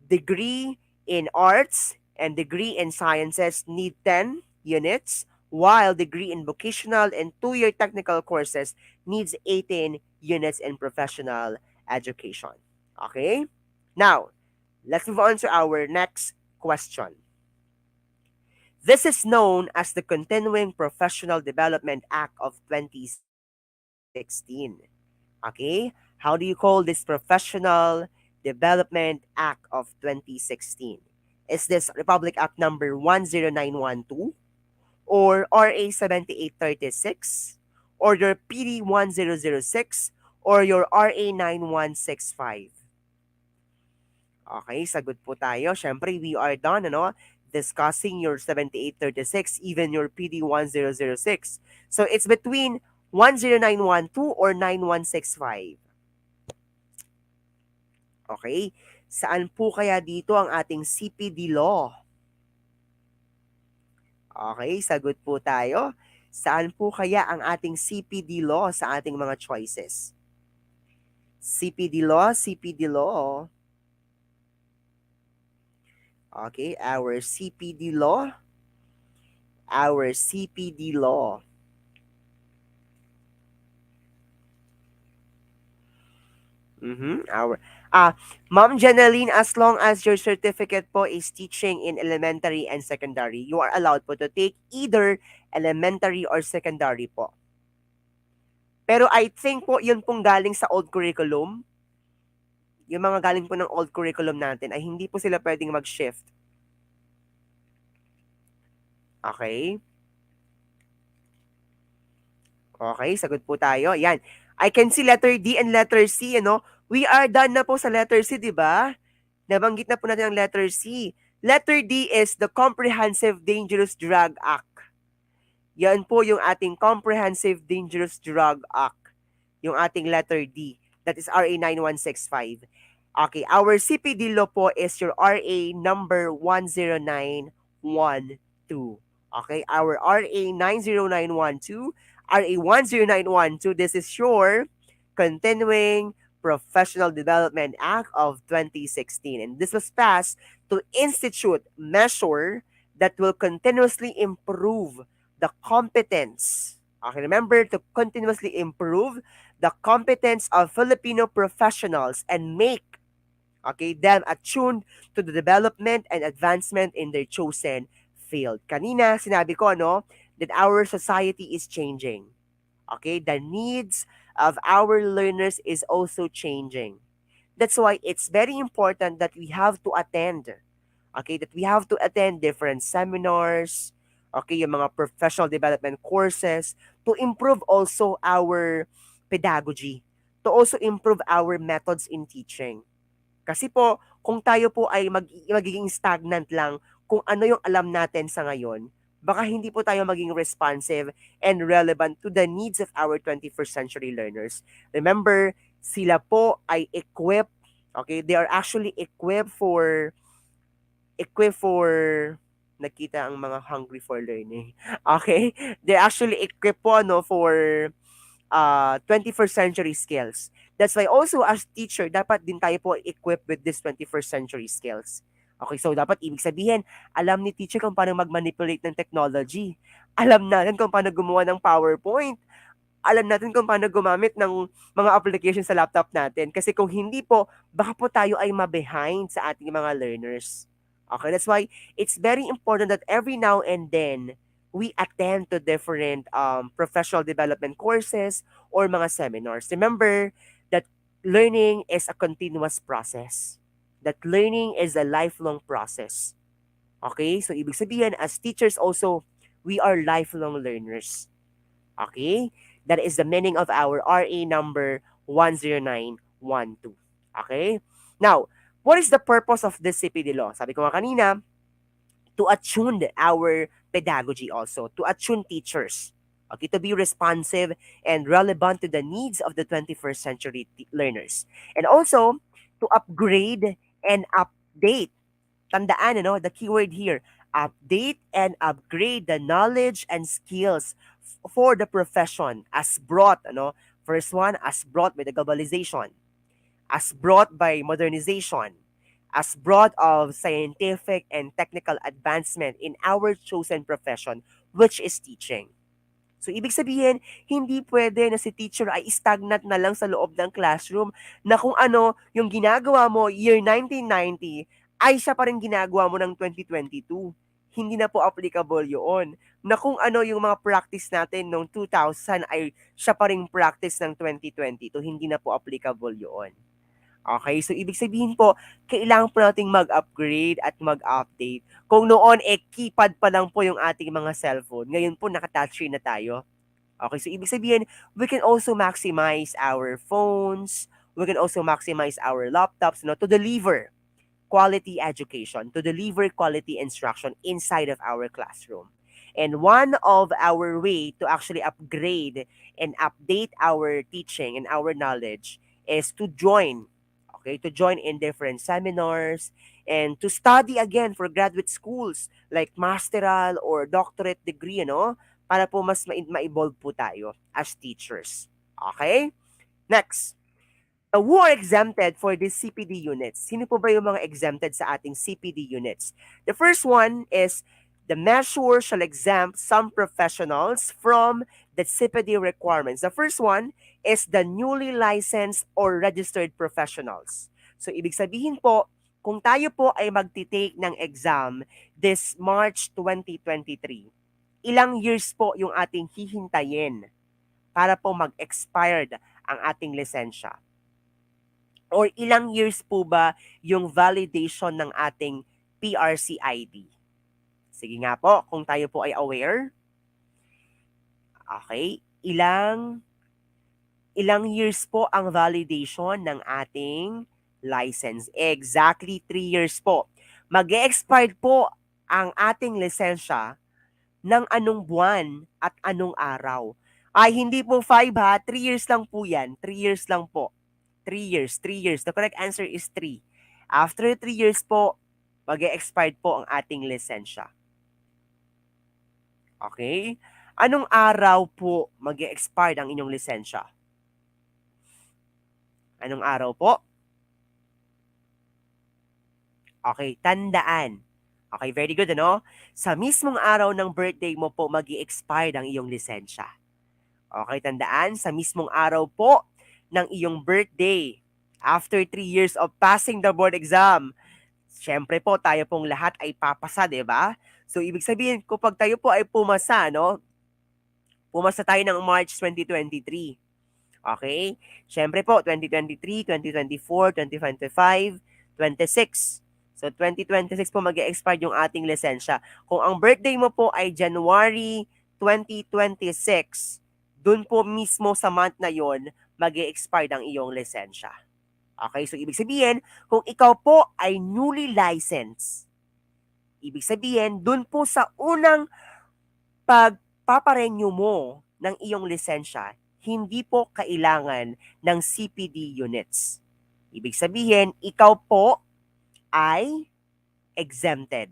degree in arts and degree in sciences need 10 units, while degree in vocational and 2-year technical courses needs 18 units in professional education. Okay? Now, let's move on to our next question. This is known as the Continuing Professional Development Act of 2016. Okay? How do you call this Professional Development Act of 2016? Is this Republic Act number 10912 or RA 7836 or your PD 1006 or your RA 9165? Okay, sagot po tayo. Syempre, we are done, ano? Discussing your 7836, even your PD 1006. So, it's between 10912 or 9165. Okay? Saan po kaya dito ang ating CPD law? Okay, sagot po tayo. Saan po kaya ang ating CPD law sa ating mga choices? CPD law, CPD law. Okay, our CPD law. Our CPD law. Our Ma'am Janeline, as long as your certificate po is teaching in elementary and secondary, you are allowed po to take either elementary or secondary po. Pero I think po yun pong galing sa old curriculum. Yung mga galing po ng old curriculum natin ay hindi po sila pwedeng mag-shift. Okay? Okay, sagot po tayo. Yan. I can see letter D and letter C, ano? We are done na po sa letter C, di ba? Nabanggit na po natin ang letter C. Letter D is the Comprehensive Dangerous Drug Act. Yan po yung ating Comprehensive Dangerous Drug Act. Yung ating letter D. That is RA 9165. Okay, our CPD law po is your RA number 10912. Okay, our RA 90912, RA 10912, this is your Continuing Professional Development Act of 2016. And this was passed to institute measure that will continuously improve the competence. Okay, remember to continuously improve the competence of Filipino professionals and make them attuned to the development and advancement in their chosen field. Kanina, sinabi ko, that our society is changing. Okay, the needs of our learners is also changing. That's why it's very important that we have to attend. Okay, that we have to attend different seminars, okay, yung mga professional development courses to improve also our pedagogy, to also improve our methods in teaching. Kasi po, kung tayo po ay magiging stagnant lang kung ano yung alam natin sa ngayon, baka hindi po tayo maging responsive and relevant to the needs of our 21st century learners. Remember, sila po ay equipped, okay, they are actually equipped for nakita ang mga hungry for learning. Okay? They're actually equipped po for 21st century skills. That's why also as teacher, dapat din tayo po equipped with this 21st century skills. Okay, so dapat ibig sabihin, alam ni teacher kung paano mag-manipulate ng technology. Alam natin kung paano gumawa ng PowerPoint. Alam natin kung paano gumamit ng mga application sa laptop natin. Kasi kung hindi po, baka po tayo ay ma-behind sa ating mga learners. Okay, that's why it's very important that every now and then, we attend to different professional development courses or mga seminars. Remember that learning is a continuous process. That learning is a lifelong process. Okay? So, ibig sabihin, as teachers also, we are lifelong learners. Okay? That is the meaning of our RA number 10912. Okay? Now, what is the purpose of this CPD law? Sabi ko nga kanina, to attune our pedagogy also, to attune teachers, okay, to be responsive and relevant to the needs of the 21st century learners. And also, to upgrade and update. Tandaan, the keyword here, update and upgrade the knowledge and skills for the profession as brought, first one, as brought by the globalization, as brought by modernization, as brought of scientific and technical advancement in our chosen profession, which is teaching. So, ibig sabihin, hindi pwede na si teacher ay stagnant na lang sa loob ng classroom na kung ano yung ginagawa mo year 1990 ay siya pa rin ginagawa mo ng 2022. Hindi na po applicable yun. Na kung ano yung mga practice natin noong 2000 ay siya pa rin practice ng 2022. Hindi na po applicable yun. Okay, so ibig sabihin po, kailangan po nating mag-upgrade at mag-update. Kung noon, keypad pa lang po yung ating mga cellphone. Ngayon po, naka-touchscreen na tayo. Okay, so ibig sabihin, we can also maximize our phones, we can also maximize our laptops, to deliver quality education, to deliver quality instruction inside of our classroom. And one of our way to actually upgrade and update our teaching and our knowledge is to join, okay, to join in different seminars and to study again for graduate schools like masteral or doctorate degree, para po mas ma-evolve po tayo as teachers. Okay? Next. Who are exempted for these CPD units? Sino po ba yung mga exempted sa ating CPD units? The first one is the measure shall exempt some professionals from the CPD requirements. The first one is the newly licensed or registered professionals. So, ibig sabihin po, kung tayo po ay magtitake ng exam this March 2023, ilang years po yung ating hihintayin para po mag-expired ang ating lisensya? Or ilang years po ba yung validation ng ating PRC ID? Sige nga po, kung tayo po ay aware, okay, ilang years po ang validation ng ating license? Exactly 3 years po. Mag-e-expired po ang ating lisensya ng anong buwan at anong araw. Ay, hindi po 5 ha, 3 years lang po yan. 3 years lang po. 3 years, 3 years. The correct answer is 3. After 3 years po, mag-e-expired po ang ating lisensya. Okay? Anong araw po mag-e-expired ang inyong lisensya? Anong araw po? Okay, tandaan. Okay, very good, ano? Sa mismong araw ng birthday mo po, mag-i-expired ang iyong lisensya. Okay, tandaan, sa mismong araw po ng iyong birthday, after 3 years of passing the board exam, syempre po, tayo pong lahat ay papasa, di ba? So, ibig sabihin, kapag tayo po ay pumasa, no? Pumasa tayo ng March 2023. Okay? Syempre po, 2023, 2024, 2025, 26. So, 2026 po mag-expire yung ating lisensya. Kung ang birthday mo po ay January 2026, dun po mismo sa month na yon mag-expire ang iyong lisensya. Okay? So, ibig sabihin, kung ikaw po ay newly licensed, ibig sabihin, dun po sa unang pagpaparenew mo ng iyong lisensya, hindi po kailangan ng CPD units. Ibig sabihin, ikaw po ay exempted.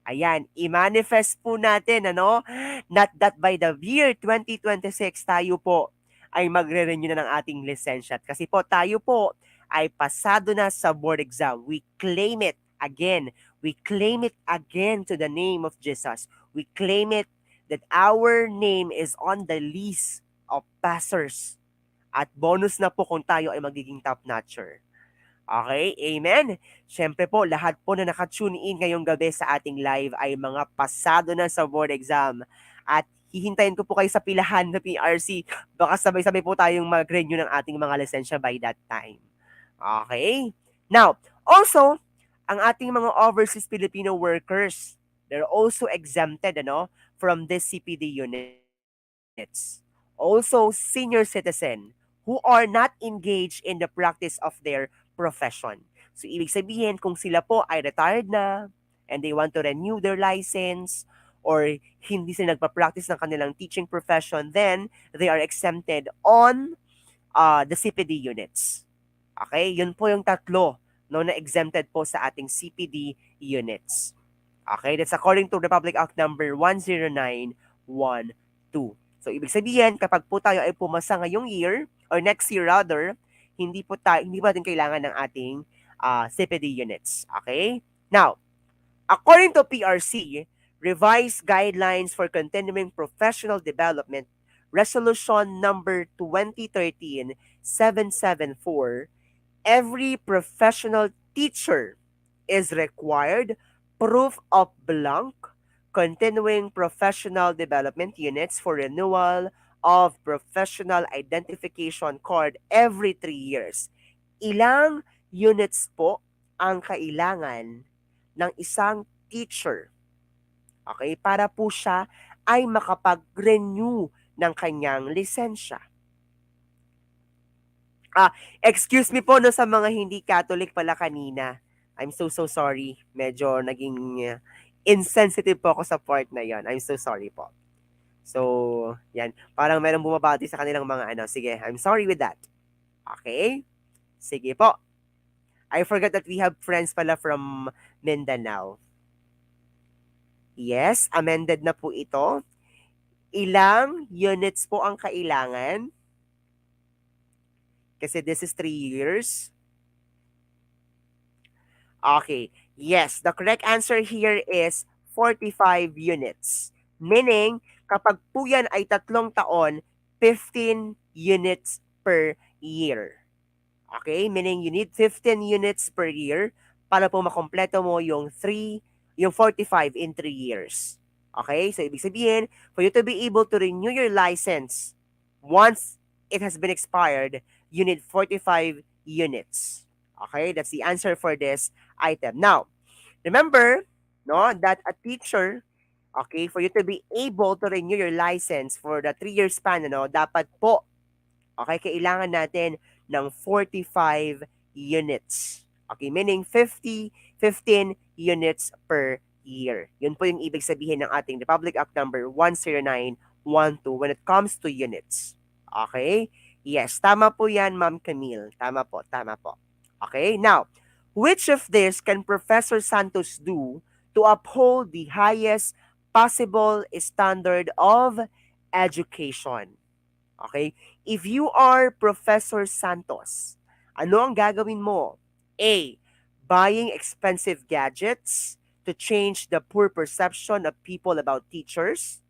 Ayan, i-manifest po natin, ano? Not that by the year 2026, tayo po ay magre-renew na ng ating lisensya. Kasi po, tayo po ay pasado na sa board exam. We claim it again. We claim it again to the name of Jesus. We claim it that our name is on the list of passers. At bonus na po kung tayo ay magiging top-notcher. Okay, amen. Siyempre po, lahat po na nakatune in ngayong gabi sa ating live ay mga pasado na sa board exam. At hihintayin ko po kayo sa pilahan na PRC. Baka sabay-sabay po tayong mag-renew ng ating mga lisensya by that time. Okay? Now, also, ang ating mga overseas Filipino workers, they're also exempted, ano, from this CPD units. Also, senior citizen who are not engaged in the practice of their profession. So, ibig sabihin, kung sila po ay retired na and they want to renew their license or hindi sila nagpa-practice ng kanilang teaching profession, then they are exempted on the CPD units. Okay? Yun po yung tatlo no, na exempted po sa ating CPD units. Okay? That's according to Republic Act number 10912. So, ibig sabihin, kapag po tayo ay pumasa ngayong year, or next year rather, hindi po natin kailangan ng ating CPD units. Okay? Now, according to PRC, Revised Guidelines for Continuing Professional Development, Resolution number 2013-774, every professional teacher is required proof of blank continuing professional development units for renewal of professional identification card every 3 years. Ilang units po ang kailangan ng isang teacher, okay, para po siya ay makapag-renew ng kanyang lisensya? Excuse me po no sa mga hindi Catholic pala kanina. I'm so sorry. Medyo naging insensitive po ako sa part na yon. I'm so sorry po. So, yan. Parang merong bumabati sa kanilang mga ano. Sige, I'm sorry with that. Okay? Sige po. I forgot that we have friends pala from Mindanao. Yes, amended na po ito. Ilang units po ang kailangan? Kasi this is 3 years. Okay. Yes, the correct answer here is 45 units. Meaning, kapag po yan ay 3 taon, 15 units per year. Okay? Meaning, you need 15 units per year para po makompleto mo yung 45 in 3 years. Okay? So, ibig sabihin, for you to be able to renew your license once it has been expired, you need 45 units. Okay? That's the answer for this item. Now, remember, no, that a teacher, okay, for you to be able to renew your license for the 3 year span, ano, dapat po, okay, kailangan natin ng 45 units. Okay, meaning 15 units per year. Yun po yung ibig sabihin ng ating Republic Act number 10912 when it comes to units. Okay? Yes, tama po yan, Ma'am Camille. Tama po, tama po. Okay, now, which of this can Professor Santos do to uphold the highest possible standard of education? Okay? If you are Professor Santos, ano ang gagawin mo? A. Buying expensive gadgets to change the poor perception of people about teachers.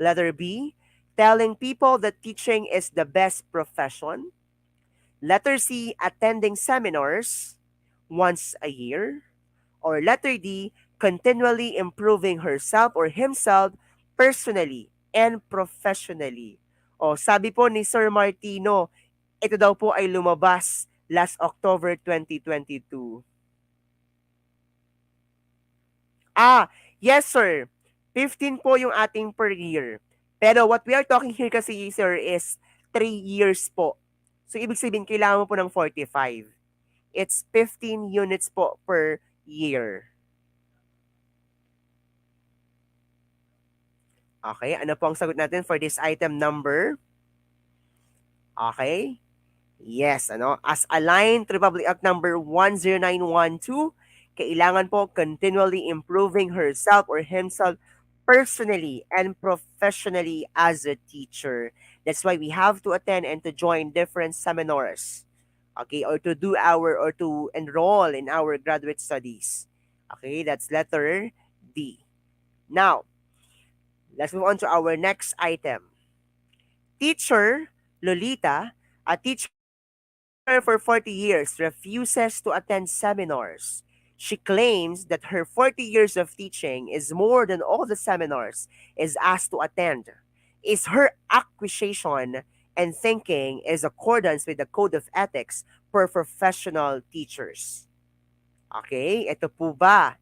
Letter B. Telling people that teaching is the best profession. Letter C. Attending seminars once a year. Or letter D. Continually improving herself or himself personally and professionally. O, sabi po ni Sir Martino, ito daw po ay lumabas last October 2022. Yes sir. 15 po yung ating per year. Pero what we are talking here kasi sir is 3 years po. So ibig sabihin kailangan mo po ng 45. It's 15 units po per year. Okay, ano po ang sagot natin for this item number? Okay. Yes, ano? As aligned to Republic Act number 10912, kailangan po continually improving herself or himself personally and professionally as a teacher. That's why we have to attend and to join different seminars. Okay, or to do our or to enroll in our graduate studies. Okay, that's letter D. Now, let's move on to our next item. Teacher Lolita, a teacher for 40 years, refuses to attend seminars. She claims that her 40 years of teaching is more than all the seminars is asked to attend. Is her accusation and thinking is accordance with the Code of Ethics for professional teachers? Okay, ito po ba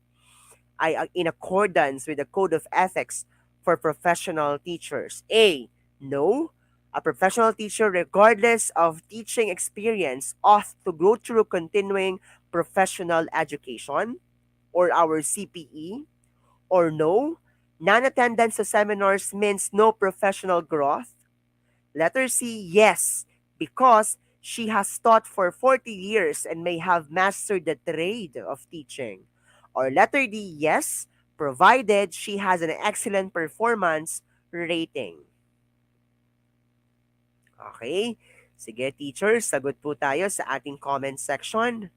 ay in accordance with the Code of Ethics for professional teachers? A. No. A professional teacher, regardless of teaching experience, ought to go through continuing professional education, or our CPE. Or no. Non-attendance to seminars means no professional growth. Letter C, yes, because she has taught for 40 years and may have mastered the trade of teaching. Or letter D, yes, provided she has an excellent performance rating. Okay? Sige, teachers, sagot po tayo sa ating comment section.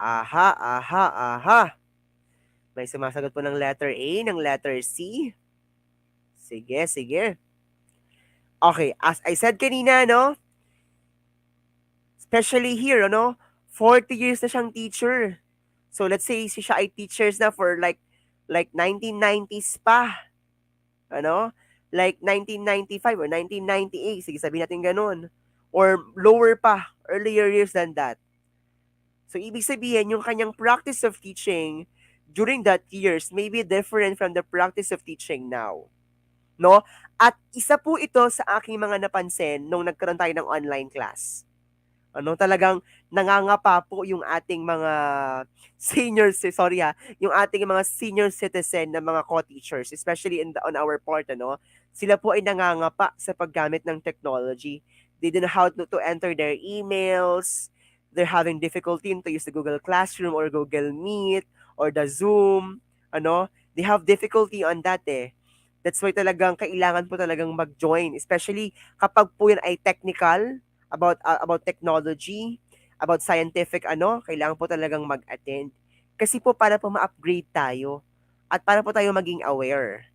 Aha, aha, aha. May sumasagot po ng letter A, ng letter C. Sige, sige. Okay, as I said kanina, no? Especially here, ano? 40 years na siyang teacher. So let's say siya ay teachers na for like 1990s pa. Ano? Like 1995 or 1998. Sige, sabihin natin ganun. Or lower pa, earlier years than that. So ibig sabihin, yung kanyang practice of teaching during that years may be different from the practice of teaching now. No? At isa po ito sa aking mga napansin nung nagkaroon tayo ng online class. Ano, talagang nangangapa po yung ating mga yung ating mga senior citizen na mga co-teachers, especially on our part, ano, sila po ay nangangapa sa paggamit ng technology. They don't know how to enter their emails. They're having difficulty to use the Google Classroom or Google Meet or the Zoom. Ano, they have difficulty on that eh. That's why talagang kailangan po talagang mag-join, especially kapag po yan ay technical, about technology, about scientific kailangan po talagang mag-attend. Kasi po para po ma-upgrade tayo at para po tayo maging aware.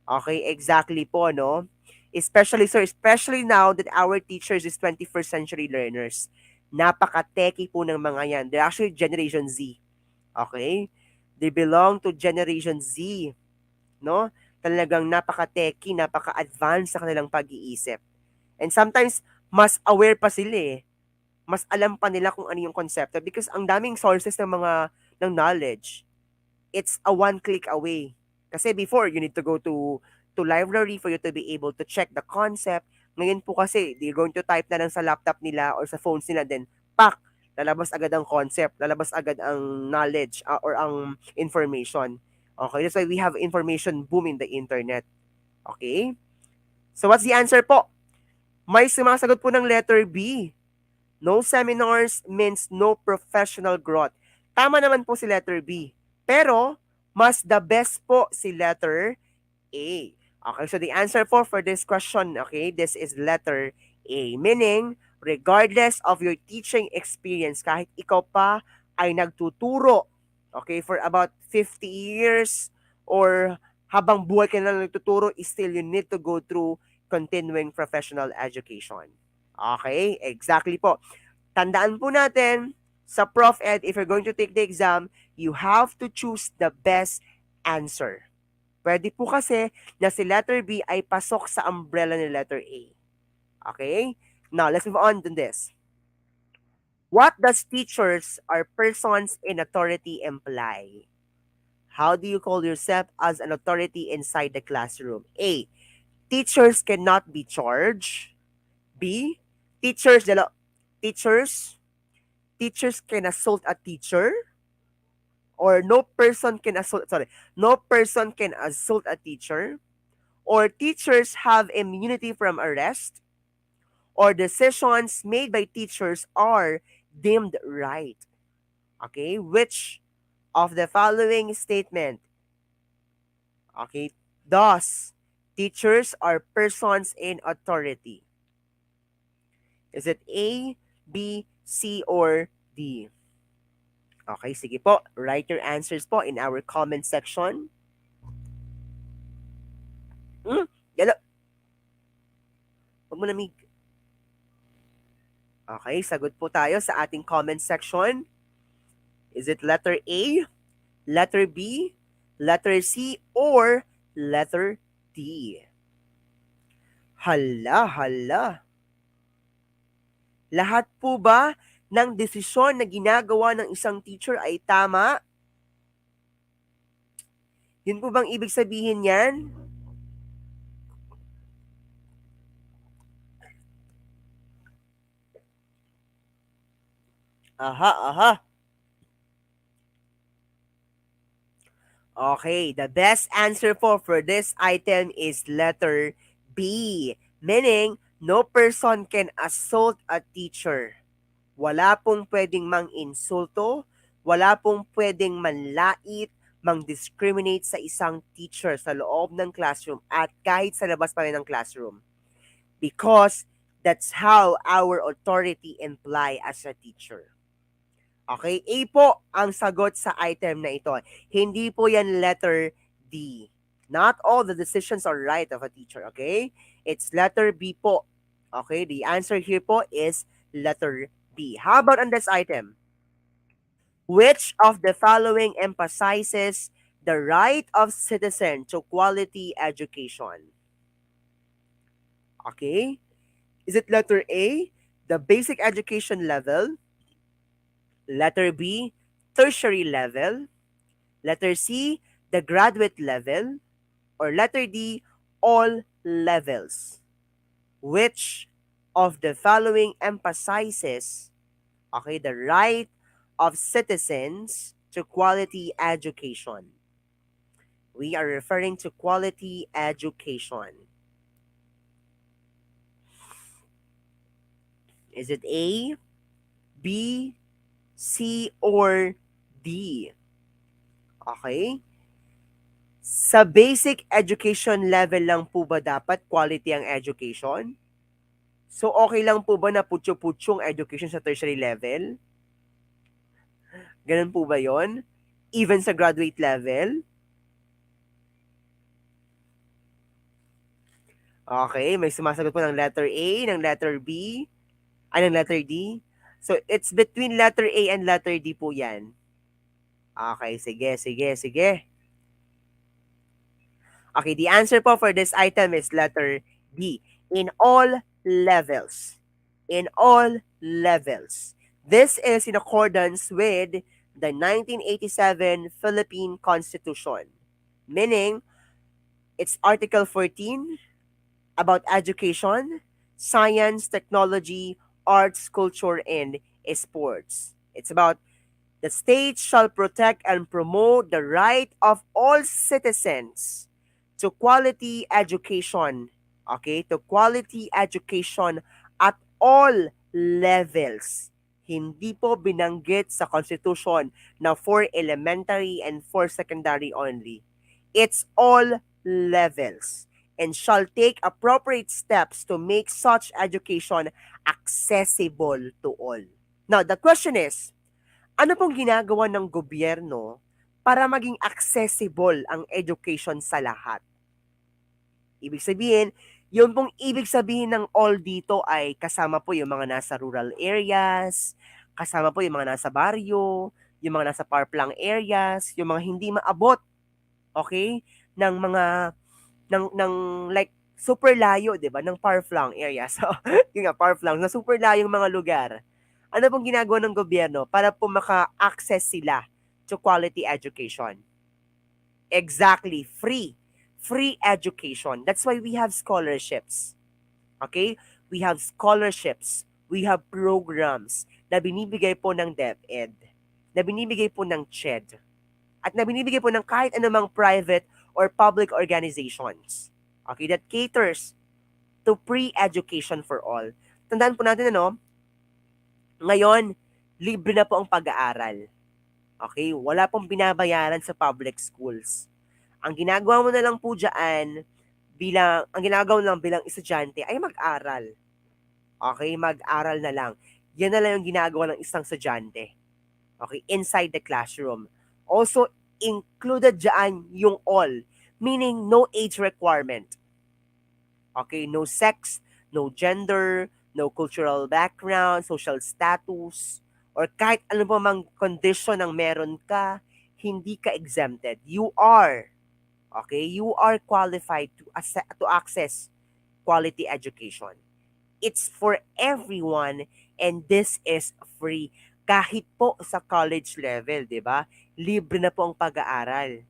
Okay, exactly po, no? Especially, sir, especially now that our teachers is 21st century learners. Napaka-techy po ng mga yan. They're actually Generation Z. Okay? They belong to Generation Z, no? Talagang napaka-techy, napaka-advanced sa kanilang pag-iisip. And sometimes, mas aware pa sila eh. Mas alam pa nila kung ano yung konsepto because ang daming sources ng knowledge. It's a one click away. Kasi before, you need to go to library for you to be able to check the concept. Ngayon po kasi, they're going to type na lang sa laptop nila or sa phones nila, then, pak, lalabas agad ang concept, lalabas agad ang knowledge or ang information. Okay, that's why we have information boom in the internet. Okay? So what's the answer po? May sumasagot po ng letter B. No seminars means no professional growth. Tama naman po si letter B. Pero, mas the best po si letter A. Okay, so the answer for this question, okay, this is letter A. Meaning, regardless of your teaching experience, kahit ikaw pa ay nagtuturo, okay, for about 50 years or habang buhay ka na nagtuturo, still you need to go through continuing professional education. Okay, exactly po. Tandaan po natin, sa Prof Ed, if you're going to take the exam, you have to choose the best answer. Pwede po kasi na si letter B ay pasok sa umbrella ni letter A. Okay? Now, let's move on to this. What does teachers or persons in authority imply? How do you call yourself as an authority inside the classroom? A. Teachers cannot be charged. B. Teachers teachers can assault a teacher, or no person can assault a teacher, or teachers have immunity from arrest, or decisions made by teachers are deemed right. Okay, which of the following statement, okay, thus teachers are persons in authority? Is it A, B, C, or D? Okay, sige po. Write your answers po in our comment section. Hmm? Yalo. Huwag mo namig. Okay, sagot po tayo sa ating comment section. Is it letter A, letter B, letter C, or letter D? Hala, hala. Lahat po ba ng desisyon na ginagawa ng isang teacher ay tama? Yun po bang ibig sabihin yan? Aha, aha. Okay, the best answer for this item is letter B. Meaning, no person can assault a teacher. Wala pong pwedeng mang-insulto, wala pong pwedeng manlait, mang-discriminate sa isang teacher sa loob ng classroom at kahit sa labas pa rin ng classroom. Because that's how our authority imply as a teacher. Okay, A po ang sagot sa item na ito. Hindi po yan letter D. Not all the decisions are right of a teacher, okay? It's letter B po. Okay, the answer here po is letter B. How about on this item? Which of the following emphasizes the right of citizen to quality education? Okay, is it letter A, the basic education level? Letter B, tertiary level? Letter C, the graduate level? Or letter D, all levels? Which of the following emphasizes, okay, the right of citizens to quality education? We are referring to quality education. Is it A, B, C, or D? Okay? Sa basic education level lang po ba dapat quality ang education? So, okay lang po ba na putyo-putyong education sa tertiary level? Ganun po ba yon? Even sa graduate level? Okay, may sumasagot po ng letter A, ng letter B, ng letter D. So, it's between letter A and letter D po yan. Okay, sige, sige, sige. Okay, the answer po for this item is letter D. In all levels. In all levels. This is in accordance with the 1987 Philippine Constitution. Meaning, it's Article 14 about education, science, technology, arts, culture, and sports. It's about the state shall protect and promote the right of all citizens to quality education. Okay? To quality education at all levels. Hindi po binanggit sa Constitution na for elementary and for secondary only. It's all levels and shall take appropriate steps to make such education accessible to all. Now, the question is, ano pong ginagawa ng gobyerno para maging accessible ang education sa lahat? Ibig sabihin, yung pong ibig sabihin ng all dito ay kasama po yung mga nasa rural areas, kasama po yung mga nasa baryo, yung mga nasa far-flung areas, yung mga hindi maabot, okay, ng mga ng like super layo, 'di ba? Ng far-flung areas. So, yung nga far-flung, na super layong mga lugar. Ano pong ginagawa ng gobyerno para po maka-access sila to quality education? Exactly, free. Free education. That's why we have scholarships. Okay? We have scholarships. We have programs na binibigay po ng DepEd, na binibigay po ng CHED, at na binibigay po ng kahit anumang private or public organizations. Okay? That caters to pre-education for all. Tandaan po natin, ano, ngayon, libre na po ang pag-aaral. Okay? Wala pong binabayaran sa public schools. Ang ginagawa mo na lang po dyan, ang ginagawa mo lang bilang estudyante ay mag-aral. Okay? Mag-aral na lang. Yan na lang yung ginagawa ng isang estudyante. Okay? Inside the classroom. Also, included dyan yung all. Meaning, no age requirement. Okay? No sex, no gender, no cultural background, social status, or kahit ano pa mang condition ang meron ka, hindi ka exempted. You are, okay, you are qualified to access quality education. It's for everyone and this is free. Kahit po sa college level, di ba? Libre na po ang pag-aaral.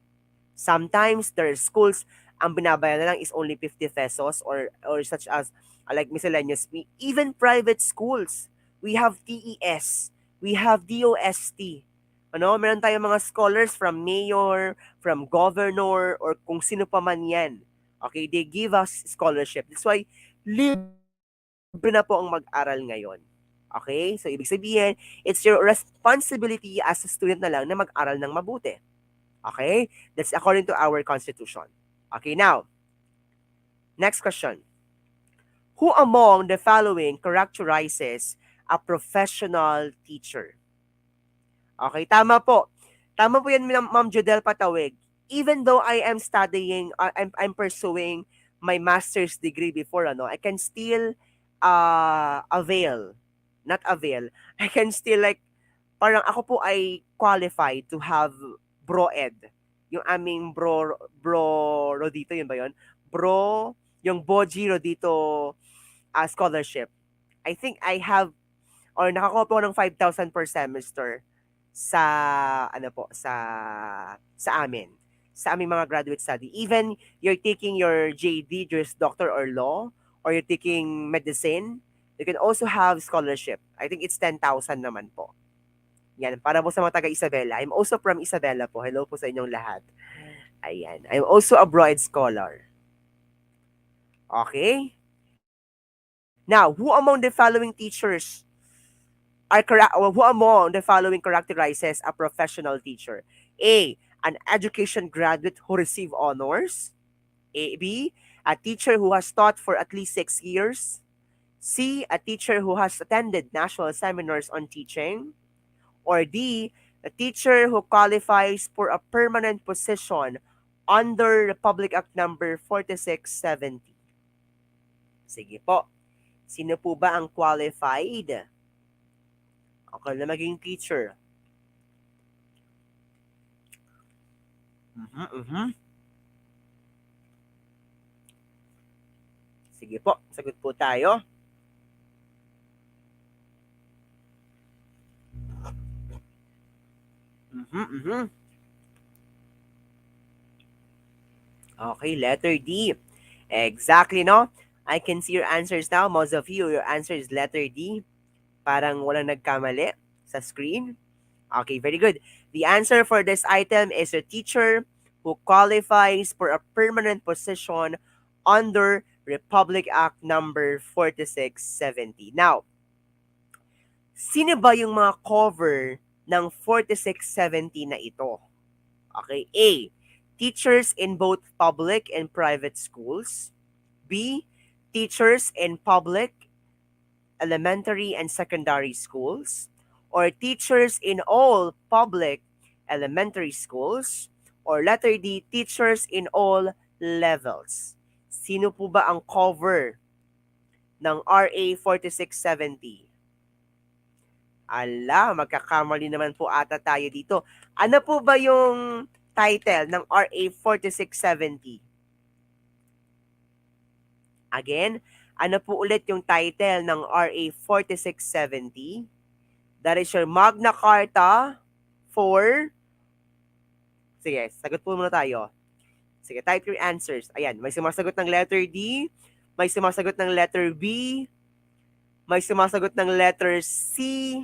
Sometimes there are schools, ang binabayaran na lang is only 50 pesos or such as like miscellaneous fee. Even private schools, we have TES, we have DOST. Ano, meron tayong mga scholars from mayor, from governor, or kung sino pa man yan. Okay, they give us scholarship. That's why libre na po ang mag-aral ngayon. Okay? So, ibig sabihin, it's your responsibility as a student na lang na mag-aral ng mabuti. Okay? That's according to our constitution. Okay, now, next question. Who among the following characterizes a professional teacher? Okay, tama po. Tama po yan, Ma'am Jodel Patawig. Even though I am studying, I'm pursuing my master's degree before, ano, I can still not avail. I can still like, parang ako po ay qualified to have bro-ed. Yung aming bro Rodito, yun ba yun? Bro, yung Boji Rodito scholarship. I think I have, or nakakuha po ng 5,000 per semester sa, ano po, sa amin. Sa aming mga graduate study. Even you're taking your JD, Juris Doctor or Law, or you're taking medicine, you can also have scholarship. I think it's 10,000 naman po. Yan, para po sa mga taga Isabela. I'm also from Isabela po. Hello po sa inyong lahat. Ayan. I'm also a broad scholar. Okay? Now, who among the following teachers who among the following characterizes a professional teacher? A. an education graduate who receive honors. B, a teacher who has taught for at least 6 years. C, a teacher who has attended national seminars on teaching. Or D, a teacher who qualifies for a permanent position under Republic Act number 4670. Sige po. Sino po ba ang qualified? Okay na maging teacher. Mhm. Sige po, sagot po tayo. Mhm. Okay, letter D. Exactly, no? I can see your answers now. Most of you, your answer is letter D. Parang walang nagkamali sa screen. Okay, very good. The answer for this item is a teacher who qualifies for a permanent position under Republic Act number 4670. Now, sino ba yung mga cover ng 4670 na ito? Okay, A, teachers in both public and private schools. B, teachers in public, elementary and secondary schools. Or teachers in all public elementary schools. Or letter D, teachers in all levels. Sino po ba ang cover ng RA 4670? Ala, magkakamali naman po ata tayo dito. Ano po ba yung title ng RA 4670? Again, ano po ulit yung title ng RA 4670? That is your Magna Carta for... Sige, sagot po muna tayo. Sige, type your answers. Ayan, may sumasagot ng letter D, may sumasagot ng letter B, may sumasagot ng letter C,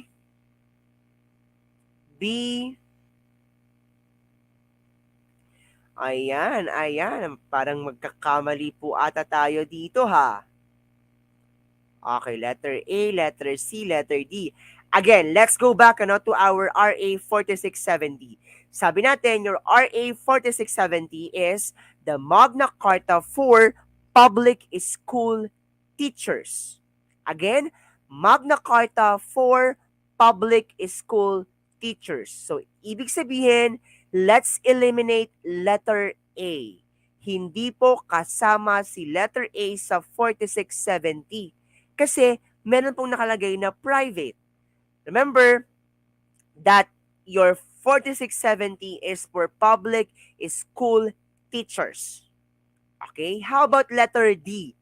B. Ayan. Parang magkakamali po ata tayo dito ha. Okay, letter A, letter C, letter D. Again, let's go back to our RA 4670. Sabi natin, your RA 4670 is the Magna Carta for public school teachers. Again, Magna Carta for public school teachers. So, ibig sabihin, let's eliminate letter A. Hindi po kasama si letter A sa 4670 kasi meron pong nakalagay na private. Remember that your 4670 is for public school teachers. Okay? How about letter D?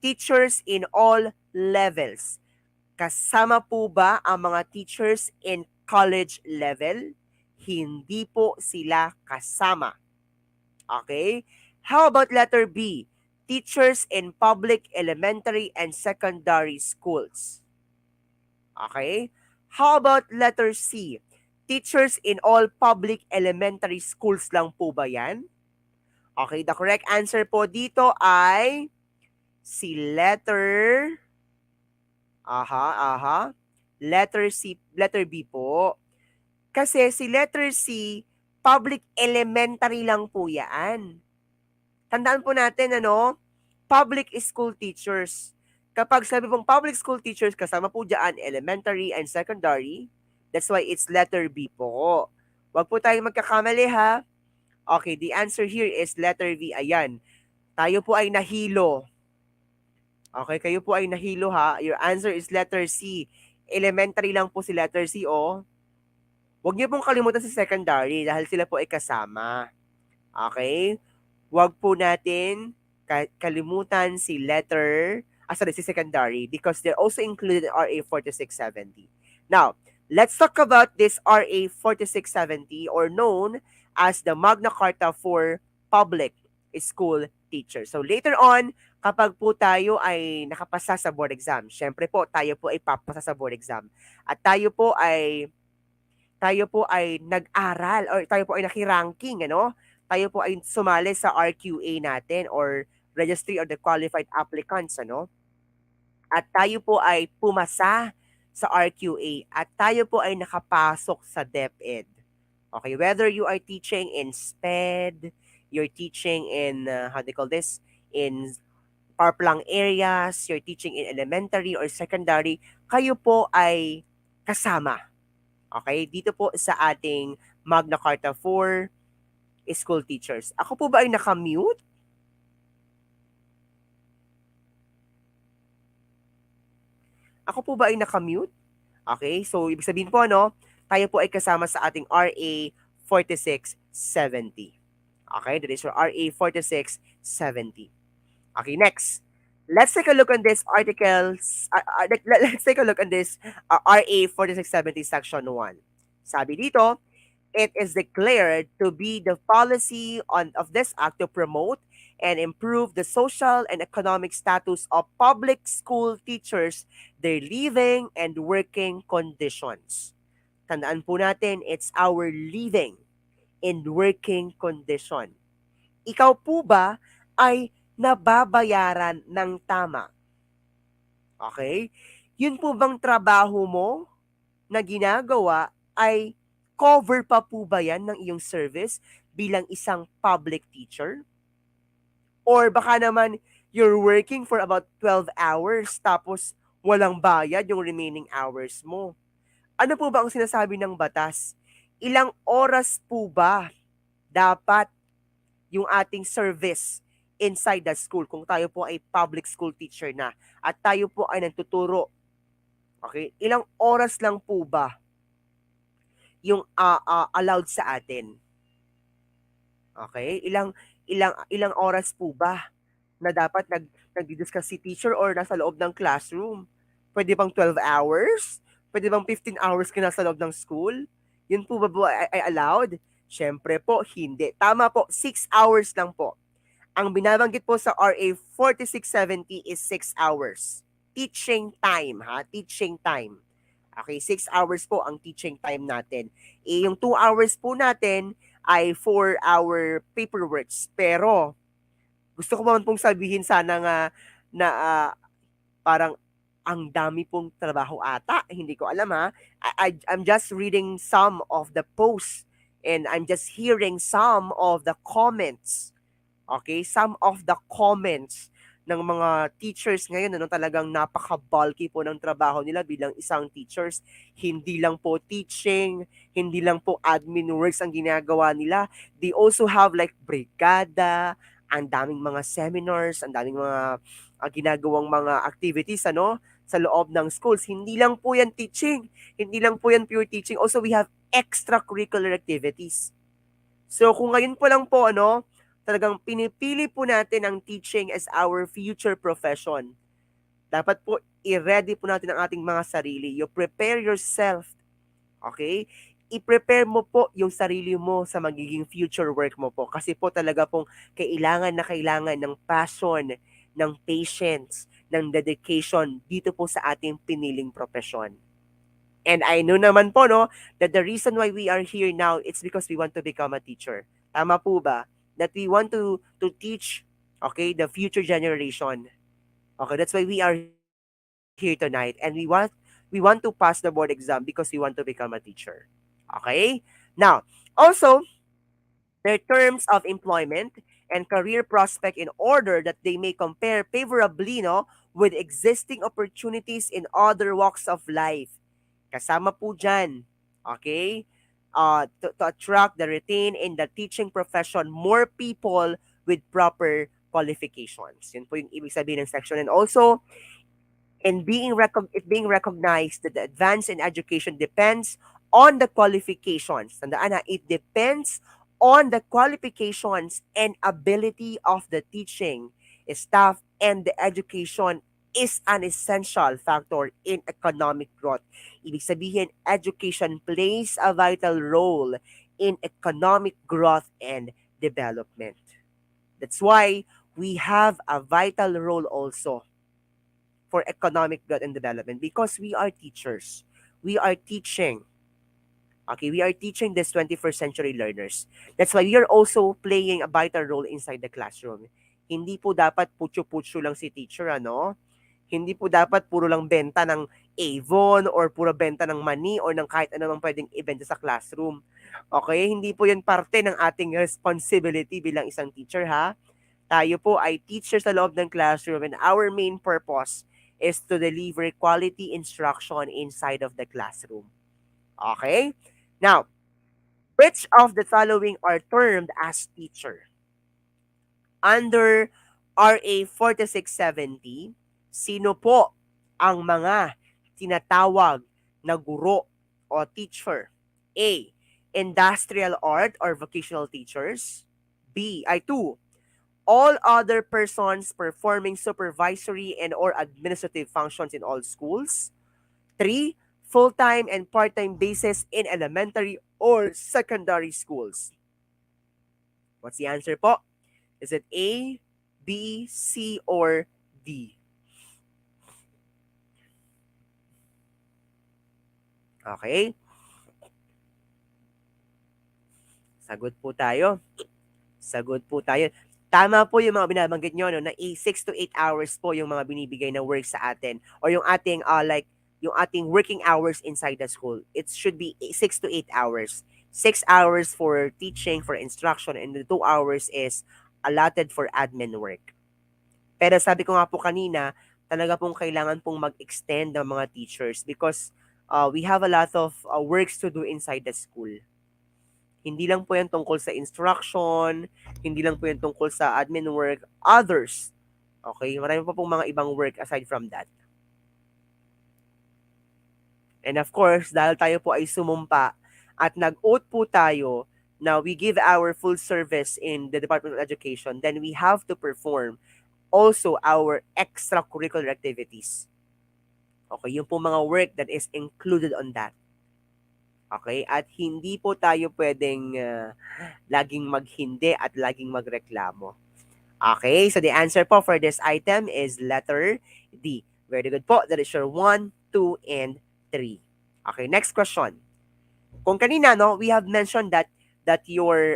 Teachers in all levels. Kasama po ba ang mga teachers in college level? Hindi po sila kasama. Okay? How about letter B? Teachers in public elementary and secondary schools. Okay? How about letter C? Teachers in all public elementary schools lang po ba yan? Okay, the correct answer po dito ay si letter... Letter C, letter B po. Kasi si letter C, public elementary lang po yan. Tandaan po natin, public school teachers. Kapag sabi pong public school teachers, kasama po dyan elementary and secondary. That's why it's letter B po. Huwag po tayong magkakamali ha. Okay, the answer here is letter V. Ayan. Tayo po ay nahilo. Okay, kayo po ay nahilo ha. Your answer is letter C. Elementary lang po si letter C, oh. Huwag niyo pong kalimutan si secondary dahil sila po ay kasama. Okay? Huwag po natin kalimutan si si secondary because they're also included in RA 4670. Now, let's talk about this RA 4670 or known as the Magna Carta for Public School Teachers. So later on, kapag po tayo ay nakapasa sa board exam, syempre po tayo po ay papasa sa board exam. At tayo po ay nag-aral or tayo po ay naki-ranking, tayo po ay sumali sa RQA natin or Registry of the Qualified Applicants, At tayo po ay pumasa sa RQA at tayo po ay nakapasok sa DepEd. Okay, whether you are teaching in SPED, you're teaching in, how do you call this, in parplang areas, you're teaching in elementary or secondary, kayo po ay kasama. Okay, dito po sa ating Magna Carta for school teachers. Ako po ba ay nakamute? Ako po ba ay nakamute? Okay, so ibig sabihin po, ano, tayo po ay kasama sa ating RA 4670. Okay, that is your RA 4670. Okay, next. Let's take a look on this articles. Let's take a look on this RA 4670 Section 1. Sabi dito, it is declared to be the policy of this act to promote and improve the social and economic status of public school teachers, their living and working conditions. Tandaan po natin, it's our living and working condition. Ikaw po ba ay nababayaran ng tama? Okay? Yun po bang trabaho mo na ginagawa ay cover pa po ba yan ng iyong service bilang isang public teacher? Or baka naman you're working for about 12 hours tapos walang bayad yung remaining hours mo. Ano po ba ang sinasabi ng batas? Ilang oras po ba dapat yung ating service inside the school kung tayo po ay public school teacher na at tayo po ay nagtuturo? Okay? Ilang oras lang po ba yung allowed sa atin? Okay? Ilang oras po ba na dapat nagdi-discuss si teacher or nasa loob ng classroom? Pwede bang 12 hours? Pwede bang 15 hours ka nasa loob ng school? Yun po ba ay allowed? Siyempre po, hindi. Tama po, 6 hours lang po. Ang binabanggit po sa RA 4670 is 6 hours. Teaching time, ha? Teaching time. Okay, 6 hours po ang teaching time natin. Yung 2 hours po natin ay for our paperworks. Pero, gusto ko naman pong sabihin sana nga na parang ang dami pong trabaho ata. Hindi ko alam, ha. I'm just reading some of the posts and I'm just hearing some of the comments. Okay? Some of the comments ng mga teachers ngayon, ano, talagang napaka-bulky po ng trabaho nila bilang isang teachers. Hindi lang po teaching, hindi lang po admin works ang ginagawa nila. They also have like brigada, ang daming mga seminars, ang daming mga ginagawang mga activities, ano, sa loob ng schools. Hindi lang po yan teaching, hindi lang po yan pure teaching. Also, we have extracurricular activities. So, kung ngayon po lang po, ano, talagang pinipili po natin ang teaching as our future profession. Dapat po i-ready po natin ang ating mga sarili. You prepare yourself. Okay? I-prepare mo po yung sarili mo sa magiging future work mo po. Kasi po talaga pong kailangan na kailangan ng passion, ng patience, ng dedication dito po sa ating piniling profession. And I know naman po, no, that the reason why we are here now, it's because we want to become a teacher. Tama po ba? That we want to teach, okay, the future generation. Okay, that's why we are here tonight. And we want to pass the board exam because we want to become a teacher. Okay? Now, also, their terms of employment and career prospect in order that they may compare favorably, no, with existing opportunities in other walks of life. Kasama po dyan, okay? To attract, the retain, in the teaching profession more people with proper qualifications. Yun po yung ibig sabihin ng section. And also, it being recognized that the advance in education depends on the qualifications. Tandaan na, it depends on the qualifications and ability of the teaching staff, and the education is an essential factor in economic growth. Ibig sabihin, education plays a vital role in economic growth and development. That's why we have a vital role also for economic growth and development because we are teachers. We are teaching. Okay, we are teaching this 21st century learners. That's why we are also playing a vital role inside the classroom. Hindi po dapat putyo-putyo lang si teacher, ano? Hindi po dapat puro lang benta ng Avon or puro benta ng mani or ng kahit ano mang pwedeng ibenta sa classroom. Okay, hindi po yun parte ng ating responsibility bilang isang teacher ha. Tayo po ay teacher sa loob ng classroom and our main purpose is to deliver quality instruction inside of the classroom. Okay? Now, which of the following are termed as teacher? Under RA 4670, sino po ang mga tinatawag na guro o teacher? A. Industrial art or vocational teachers. B. Ay 2. All other persons performing supervisory and or administrative functions in all schools. 3. Full-time and part-time basis in elementary or secondary schools. What's the answer po? Is it A, B, C, or D? Okay? Sagot po tayo. Sagot po tayo. Tama po yung mga binabanggit nyo, no, na 6 to 8 hours po yung mga binibigay na work sa atin or yung ating like yung ating working hours inside the school. It should be 6 to 8 hours. 6 hours for teaching, for instruction, and the 2 hours is allotted for admin work. Pero sabi ko nga po kanina, talaga pong kailangan pong mag-extend ng mga teachers because we have a lot of works to do inside the school. Hindi lang po yan tungkol sa instruction, hindi lang po yan tungkol sa admin work, others. Okay, marami pa pong mga ibang work aside from that. And of course, dahil tayo po ay sumumpa at nag-oath po tayo na we give our full service in the Department of Education, then we have to perform also our extracurricular activities. Okay, yung po mga work that is included on that. Okay, at hindi po tayo pwedeng laging maghindi at laging magreklamo. Okay, so the answer po for this item is letter D. Very good po. That is your 1, 2, and 3. Okay, next question. Kung kanina, no, we have mentioned that your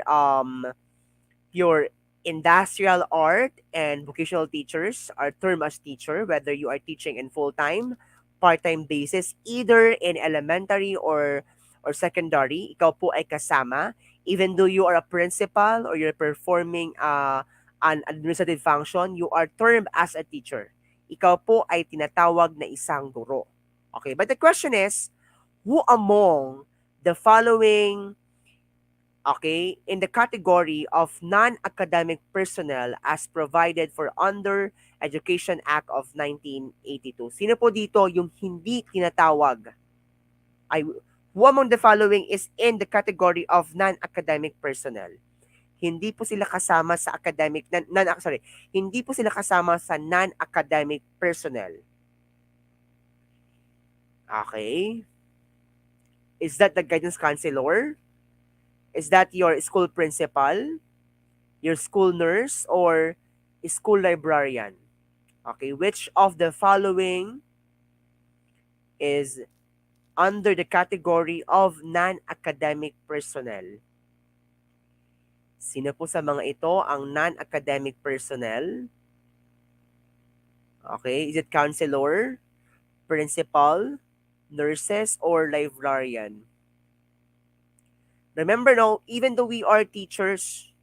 industrial art and vocational teachers are termed as teacher, whether you are teaching in full-time, part-time basis, either in elementary or secondary, ikaw po ay kasama. Even though you are a principal or you're performing an administrative function, you are termed as a teacher. Ikaw po ay tinatawag na isang guro. Okay, but the question is, who among the following, okay, in the category of non-academic personnel as provided for under Education Act of 1982. Sino po dito yung hindi tinatawag? Ay, who among the following is in the category of non-academic personnel? Hindi po sila kasama sa academic, hindi po sila kasama sa non-academic personnel. Okay. Is that the guidance counselor? Is that your school principal, your school nurse, or school librarian? Okay, which of the following is under the category of non-academic personnel? Sino po sa mga ito ang non-academic personnel? Okay, is it counselor, principal, nurses, or librarian? Remember, no, even though we are teachers,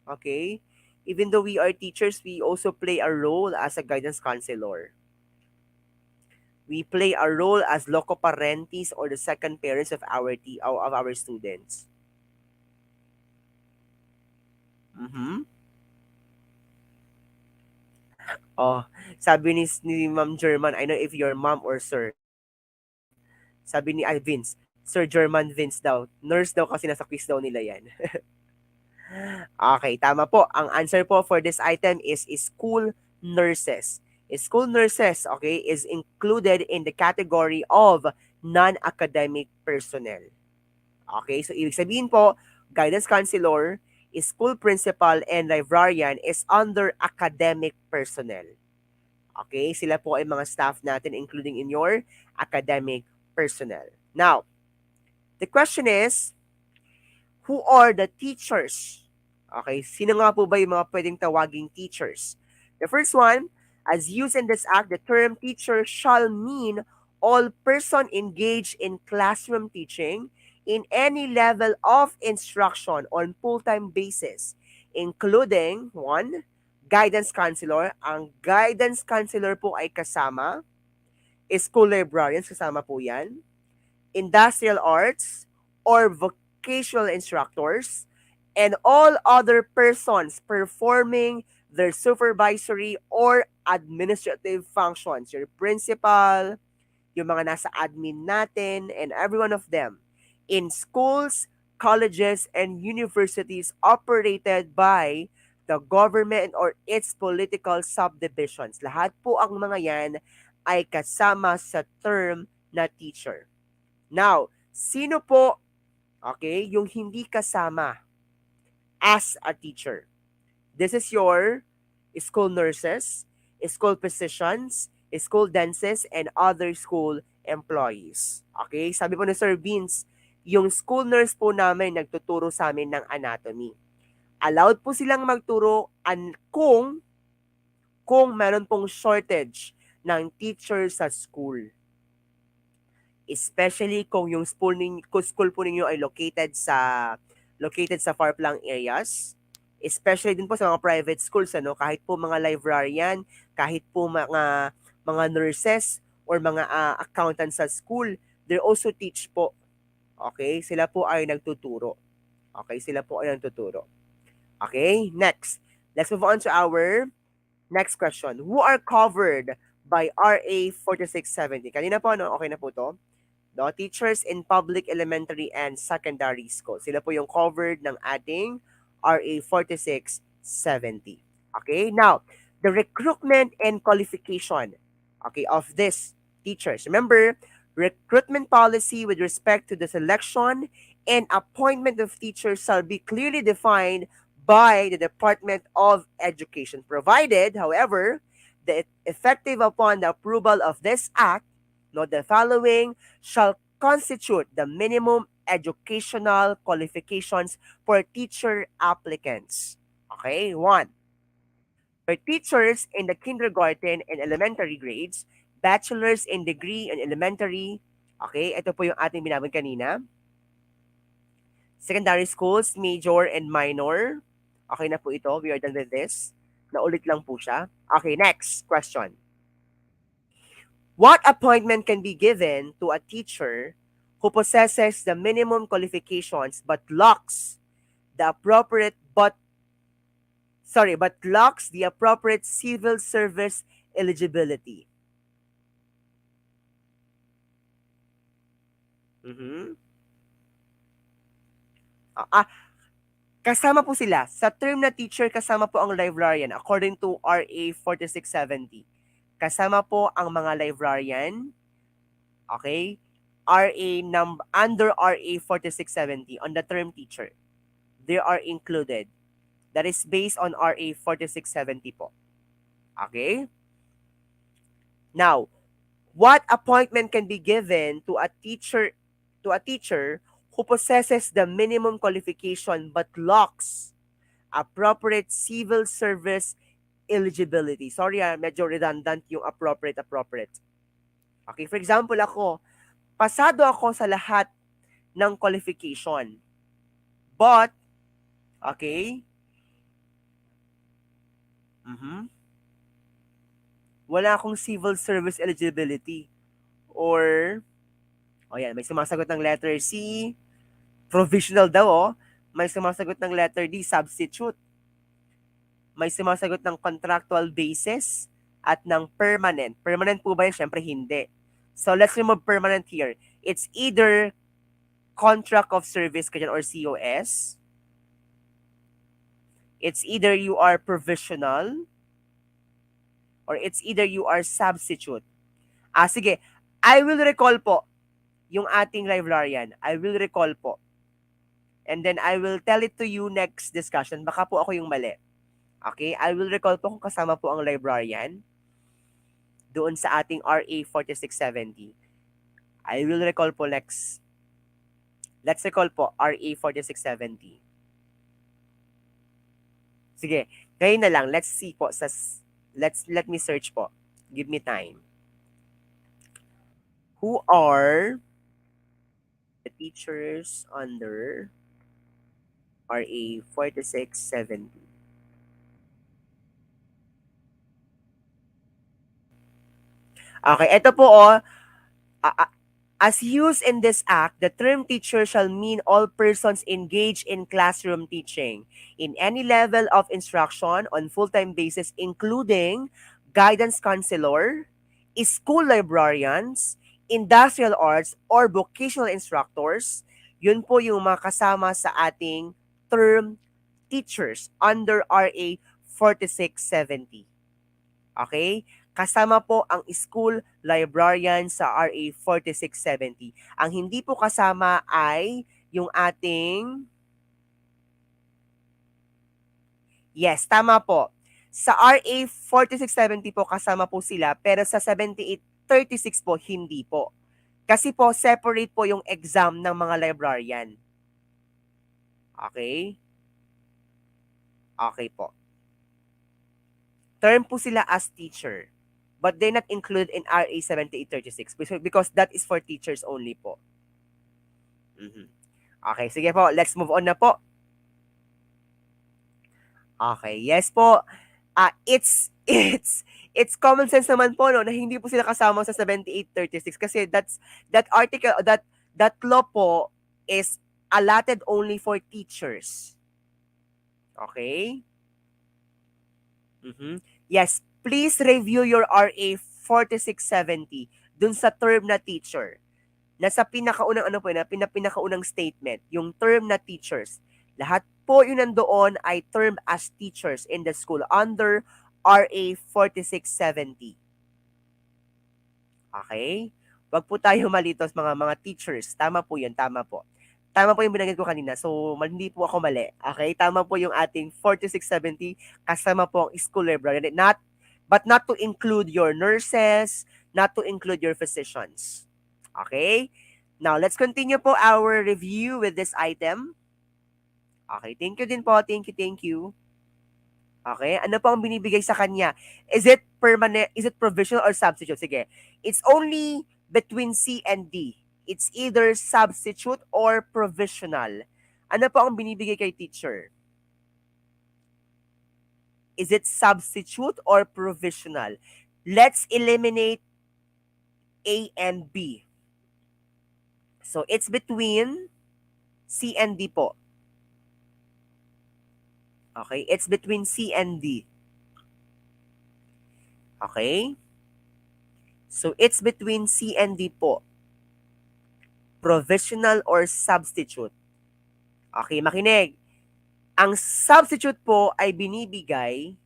okay, even though we are teachers, we also play a role as a guidance counselor. We play a role as loco parentis or the second parents of our students. Mhm. Oh, sabi ni Ma'am German, I know if your mom or sir. Sabi ni Vince, Sir German Vince daw. Nurse daw kasi nasa quiz daw nila yan. Okay, tama po. Ang answer po for this item is school nurses. School nurses, okay, is included in the category of non-academic personnel. Okay, so ibig sabihin po, guidance counselor, school principal, and librarian is under academic personnel. Okay, sila po ay mga staff natin including in your academic personnel. Now, the question is, who are the teachers? Okay, sino nga po ba yung mga pwedeng tawaging teachers? The first one, as used in this act, the term teacher shall mean all person engaged in classroom teaching, in any level of instruction on full-time basis, including one, guidance counselor. Ang guidance counselor po ay kasama, school librarians kasama po yan, industrial arts, or vocational instructors, and all other persons performing their supervisory or administrative functions. Your principal, yung mga nasa admin natin, and every one of them in schools, colleges, and universities operated by the government or its political subdivisions. Lahat po ang mga yan ay kasama sa term na teacher. Now, sino po, okay, yung hindi kasama as a teacher? This is your school nurses, school physicians, school dentists, and other school employees. Okay? Sabi po ni Sir Vince, yung school nurse po namin nagtuturo sa amin ng anatomy. Allowed po silang magturo kung meron pong shortage ng teacher sa school. Especially kung yung school po ninyo ay located sa far-flung areas, especially din po sa mga private schools, ano, kahit po mga librarian, kahit po mga nurses or mga accountants sa school, they also teach po. Okay? Sila po ay nagtuturo. Okay? Sila po ay nagtuturo. Okay? Next. Let's move on to our next question. Who are covered by RA 4670? Kanina po, no? Okay na po to. No, teachers in public elementary and secondary school. Sila po yung covered ng ating RA 4670. Okay? Now, the recruitment and qualification, okay, of these teachers. Remember, recruitment policy with respect to the selection and appointment of teachers shall be clearly defined by the Department of Education, provided, however, that effective upon the approval of this act, note the following shall constitute the minimum educational qualifications for teacher applicants. Okay, 1. For teachers in the kindergarten and elementary grades, bachelor's in degree in elementary, okay, ito po yung ating binabag kanina. Secondary schools, major and minor. Okay na po ito. We are done with this. Naulit lang po siya. Okay, next question. What appointment can be given to a teacher who possesses the minimum qualifications but lacks the appropriate civil service eligibility? Mhm. Kasama po sila. Sa term na teacher, kasama po ang librarian according to RA 4670. Kasama po ang mga librarian, okay? Under RA 4670 on the term teacher. They are included. That is based on RA 4670 po. Okay? Now, what appointment can be given to a teacher who possesses the minimum qualification but lacks appropriate civil service eligibility? Sorry, medyo redundant yung appropriate. Okay, for example ako, pasado ako sa lahat ng qualification. But, okay, wala akong civil service eligibility. Or, yan, may sumasagot ng letter C, provisional daw, May sumasagot ng letter D, substitute. May sumasagot ng contractual basis at ng permanent. Permanent po ba yun? Siyempre hindi. So, let's remove permanent here. It's either contract of service or COS. It's either you are provisional or it's either you are substitute. Sige. I will recall po yung ating librarian. I will recall po. And then I will tell it to you next discussion. Baka po ako yung mali. Okay? I will recall po kung kasama po ang librarian doon sa ating RA 4670. I will recall po next. Let's recall po RA 4670. Sige. Ngayon na lang. Let's see po. Let me search po. Give me time. Who are the teachers under RA 4670. Okay, ito po a- a- as used in this act, the term teacher shall mean all persons engaged in classroom teaching in any level of instruction on full-time basis, including guidance counselor, school librarians, industrial arts, or vocational instructors. Yun po yung mga kasama sa ating term teachers under RA 4670. Okay? Kasama po ang school librarian sa RA 4670. Ang hindi po kasama ay yung ating, yes, tama po. Sa RA 4670 po kasama po sila, pero sa 7836 po hindi po. Kasi po separate po yung exam ng mga librarian. Okay? Okay po. Term po sila as teacher. But they're not included in RA 7836 because that is for teachers only po. Mhm. Okay, sige po. Let's move on na po. Okay, yes po. It's common sense naman po no na hindi po sila kasama sa 7836 kasi that article that law po is allotted only for teachers. Okay? Mhm. Yes, please review your RA 4670 dun sa term na teacher. Nasa pinakaunang ano po na pinakaunang statement, yung term na teachers. Lahat po yun nandoon ay term as teachers in the school under RA 4670. Okay? Wag po tayo malito sa mga teachers. Tama po yun, tama po. Tama po yung binanggit ko kanina. So, hindi po ako mali. Okay? Tama po yung ating 4670 kasama po ang school librarian. But not to include your nurses, not to include your physicians. Okay? Now, let's continue po our review with this item. Okay, thank you din po. Thank you, thank you. Okay, ano po ang binibigay sa kanya? Is it permanent? Is it provisional or substitute? Sige. It's only between C and D. It's either substitute or provisional. Ano po ang binibigay kay teacher? Is it substitute or provisional? Let's eliminate A and B. So, it's between C and D po. Okay? It's between C and D. Okay? So, it's between C and D po. Provisional or substitute. Okay, makinig. Ang substitute po ay binibigay.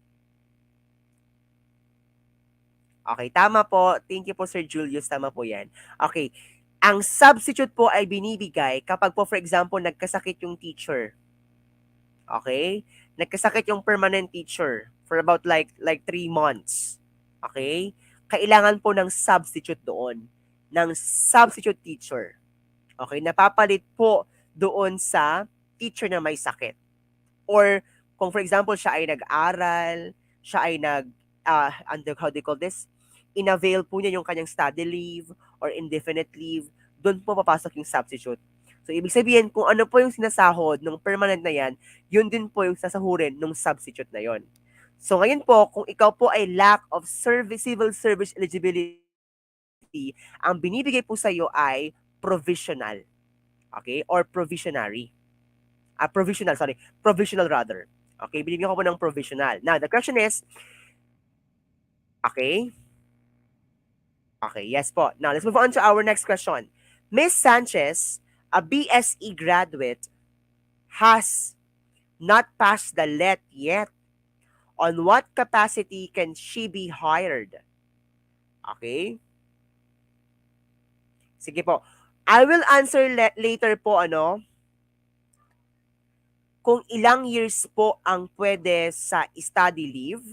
Okay, tama po. Thank you po, Sir Julius. Tama po yan. Okay. Ang substitute po ay binibigay kapag po, for example, nagkasakit yung teacher. Okay? Nagkasakit yung permanent teacher for about like 3 months. Okay? Kailangan po ng substitute doon. Ng substitute teacher. Okay? Napapalit po doon sa teacher na may sakit. Or kung for example, siya ay nag-aral, siya ay how do you call this? Inavail po niya yung kanyang study leave or indefinite leave, doon po papasok yung substitute. So, ibig sabihin, kung ano po yung sinasahod ng permanent na yan, yun din po yung sasahurin ng substitute na yon. So, ngayon po, kung ikaw po ay lack of civil service eligibility, ang binibigay po sa iyo ay provisional. Okay? Or provisionary. Provisional rather. Okay, binibigyan ko po ng provisional. Now, the question is, okay? Okay, yes po. Now, let's move on to our next question. Miss Sanchez, a BSE graduate, has not passed the LET yet. On what capacity can she be hired? Okay? Sige po. I will answer later po, kung ilang years po ang pwede sa study leave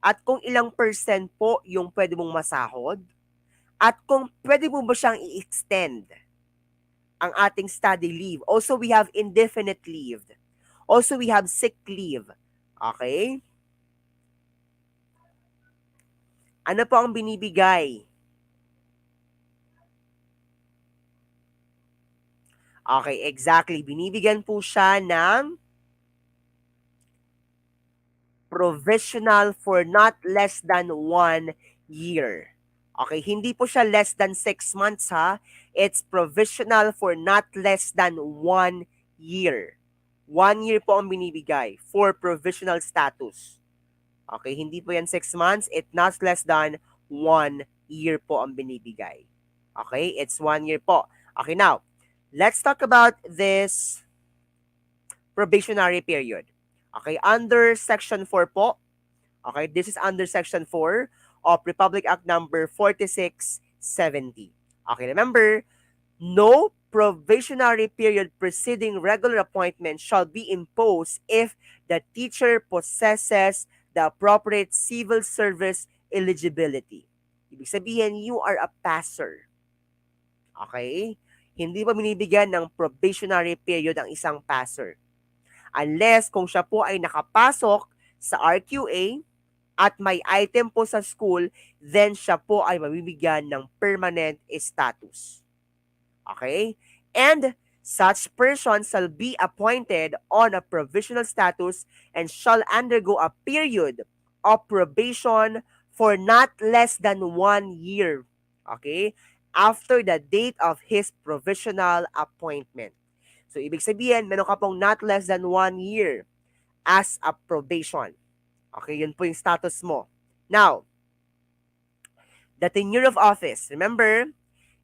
at kung ilang percent po yung pwede mong masahod at kung pwede mo ba siyang i-extend ang ating study leave. Also, we have indefinite leave. Also, we have sick leave. Okay? Ano po ang binibigay? Okay, exactly. Binibigyan po siya ng provisional for not less than 1 year. Okay, hindi po siya less than 6 months ha. It's provisional for not less than 1 year. 1 year po ang binibigay for provisional status. Okay, hindi po yan 6 months. It's not less than 1 year po ang binibigay. Okay, it's 1 year po. Okay, now, let's talk about this probationary period. Okay, under Section 4 po, okay, this is under Section 4 of Republic Act number 4670. Okay, remember, no probationary period preceding regular appointment shall be imposed if the teacher possesses the appropriate civil service eligibility. Ibig sabihin, you are a passer. Okay? Hindi pa binibigyan ng probationary period ang isang passer. Unless kung siya po ay nakapasok sa RQA at may item po sa school, then siya po ay mabibigyan ng permanent status. Okay? And such person shall be appointed on a provisional status and shall undergo a period of probation for not less than 1 year. Okay? After the date of his provisional appointment. So, ibig sabihin, meron ka pong not less than 1 year as a probation. Okay, yun po yung status mo. Now, the tenure of office. Remember,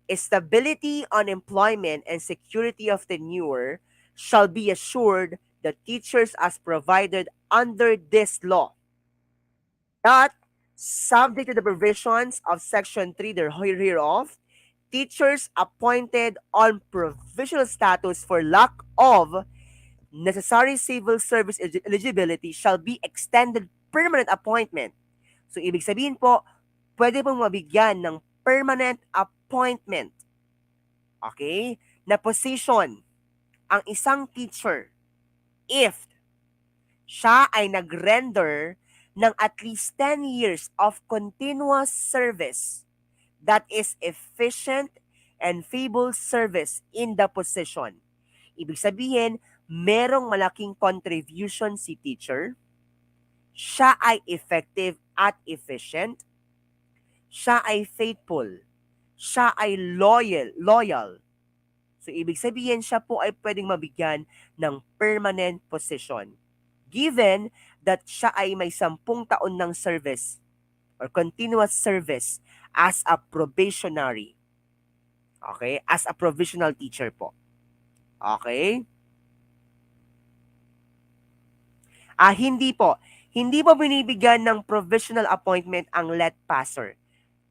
stability on employment and security of tenure shall be assured the teachers as provided under this law. That, subject to the provisions of Section 3 hereof, teachers appointed on provisional status for lack of necessary civil service eligibility shall be extended permanent appointment. So, ibig sabihin po, pwede pong mabigyan ng permanent appointment. Okay? Na position ang isang teacher if siya ay nag-render ng at least 10 years of continuous service that is efficient and feeble service in the position. Ibig sabihin, merong malaking contribution si teacher, siya ay effective at efficient, siya ay faithful, siya ay loyal. So, ibig sabihin, siya po ay pwedeng mabigyan ng permanent position. Given that siya ay may 10 taon ng service or continuous service as a probationary. Okay? As a provisional teacher po. Okay? Hindi po. Hindi po binibigyan ng provisional appointment ang let passer.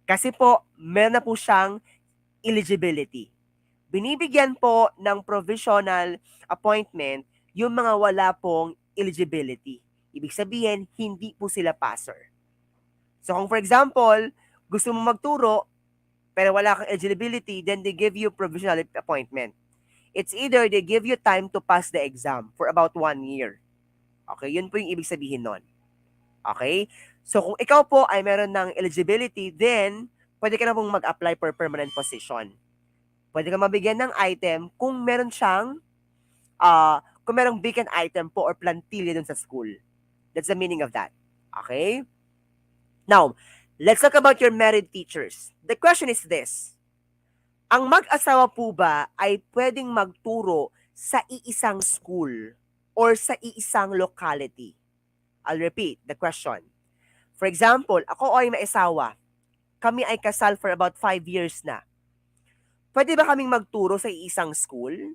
Kasi po, meron na po siyang eligibility. Binibigyan po ng provisional appointment yung mga wala pong eligibility. Ibig sabihin, hindi po sila passer. So kung for example, gusto mo magturo, pero wala kang eligibility, then they give you provisional appointment. It's either they give you time to pass the exam for about 1 year. Okay, yun po yung ibig sabihin nun. Okay? So kung ikaw po ay meron ng eligibility, then pwede ka na pong mag-apply for permanent position. Pwede ka mabigyan ng item kung meron siyang, kung merong vacant item po or plantilla dun sa school. That's the meaning of that. Okay? Now, let's talk about your married teachers. The question is this. Ang mag-asawa po ba ay pwedeng magturo sa iisang school or sa iisang locality? I'll repeat the question. For example, ako ay may asawa. Kami ay kasal for about 5 years na. Pwede ba kaming magturo sa iisang school?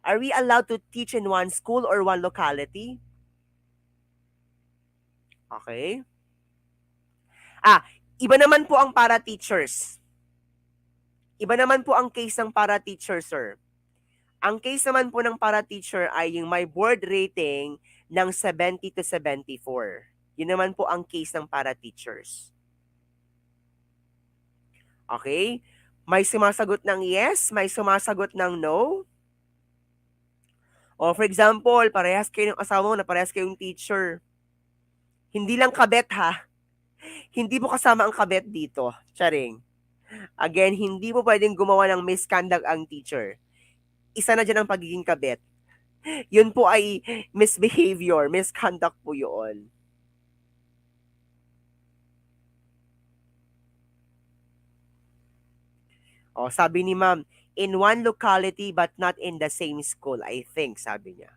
Are we allowed to teach in one school or one locality? Okay. Iba naman po ang para-teachers. Iba naman po ang case ng para-teacher, sir. Ang case naman po ng para-teacher ay yung may board rating ng 70 to 74. Yun naman po ang case ng para-teachers. Okay? May sumasagot ng yes, may sumasagot ng no. O for example, parehas kayo ng asawa mo na parehas kayong teacher. Hindi lang kabet ha. Hindi po kasama ang kabet dito. Charing. Again, hindi po pwedeng gumawa ng misconduct ang teacher. isa na dyan ang pagiging kabit. Yun po ay misbehavior, misconduct po yun. O, sabi ni ma'am, in one locality but not in the same school, I think, sabi niya.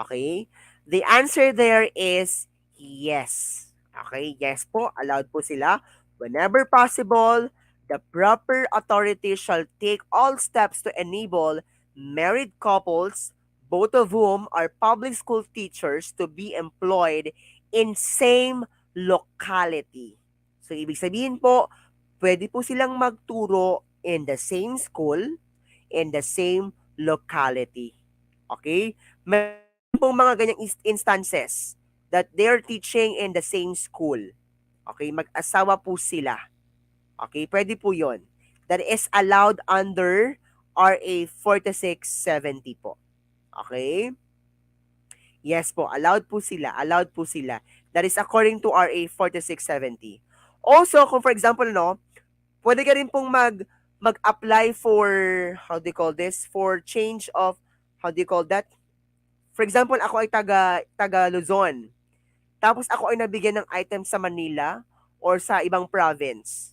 Okay? The answer there is yes. Okay? Yes po, allowed po sila. Whenever possible, the proper authority shall take all steps to enable married couples, both of whom are public school teachers, to be employed in same locality. So, ibig sabihin po, pwede po silang magturo in the same school, in the same locality. Okay? Meron pong mga ganyang instances that they're teaching in the same school. Okay? Mag-asawa po sila. Okay? Pwede po yon. That is allowed under RA 4670 po. Okay? Yes po, allowed po sila. Allowed po sila. That is according to RA 4670. Also, kung for example, no, pwede ka rin pong mag-apply for, how do you call this? For change of, how do you call that? For example, ako ay taga Luzon. Tapos ako ay nabigyan ng item sa Manila or sa ibang province.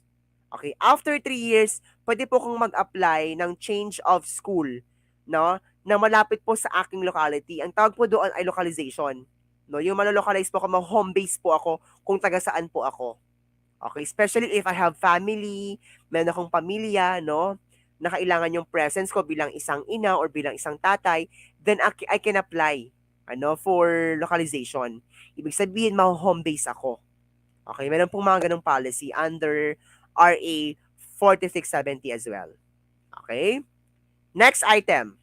Okay, after 3 years, pwede po kong mag-apply ng change of school, no? Na malapit po sa aking locality. Ang tawag po doon ay localization. No, yung malo-localize po ako, home base po ako kung taga saan po ako. Okay, especially if I have family, meron akong pamilya, no? Na kailangan yung presence ko bilang isang ina or bilang isang tatay, then I can apply for localization. Ibig sabihin, ma-home base ako. Okay, meron pong mga ganong policy under RA 4670 as well. Okay? Next item.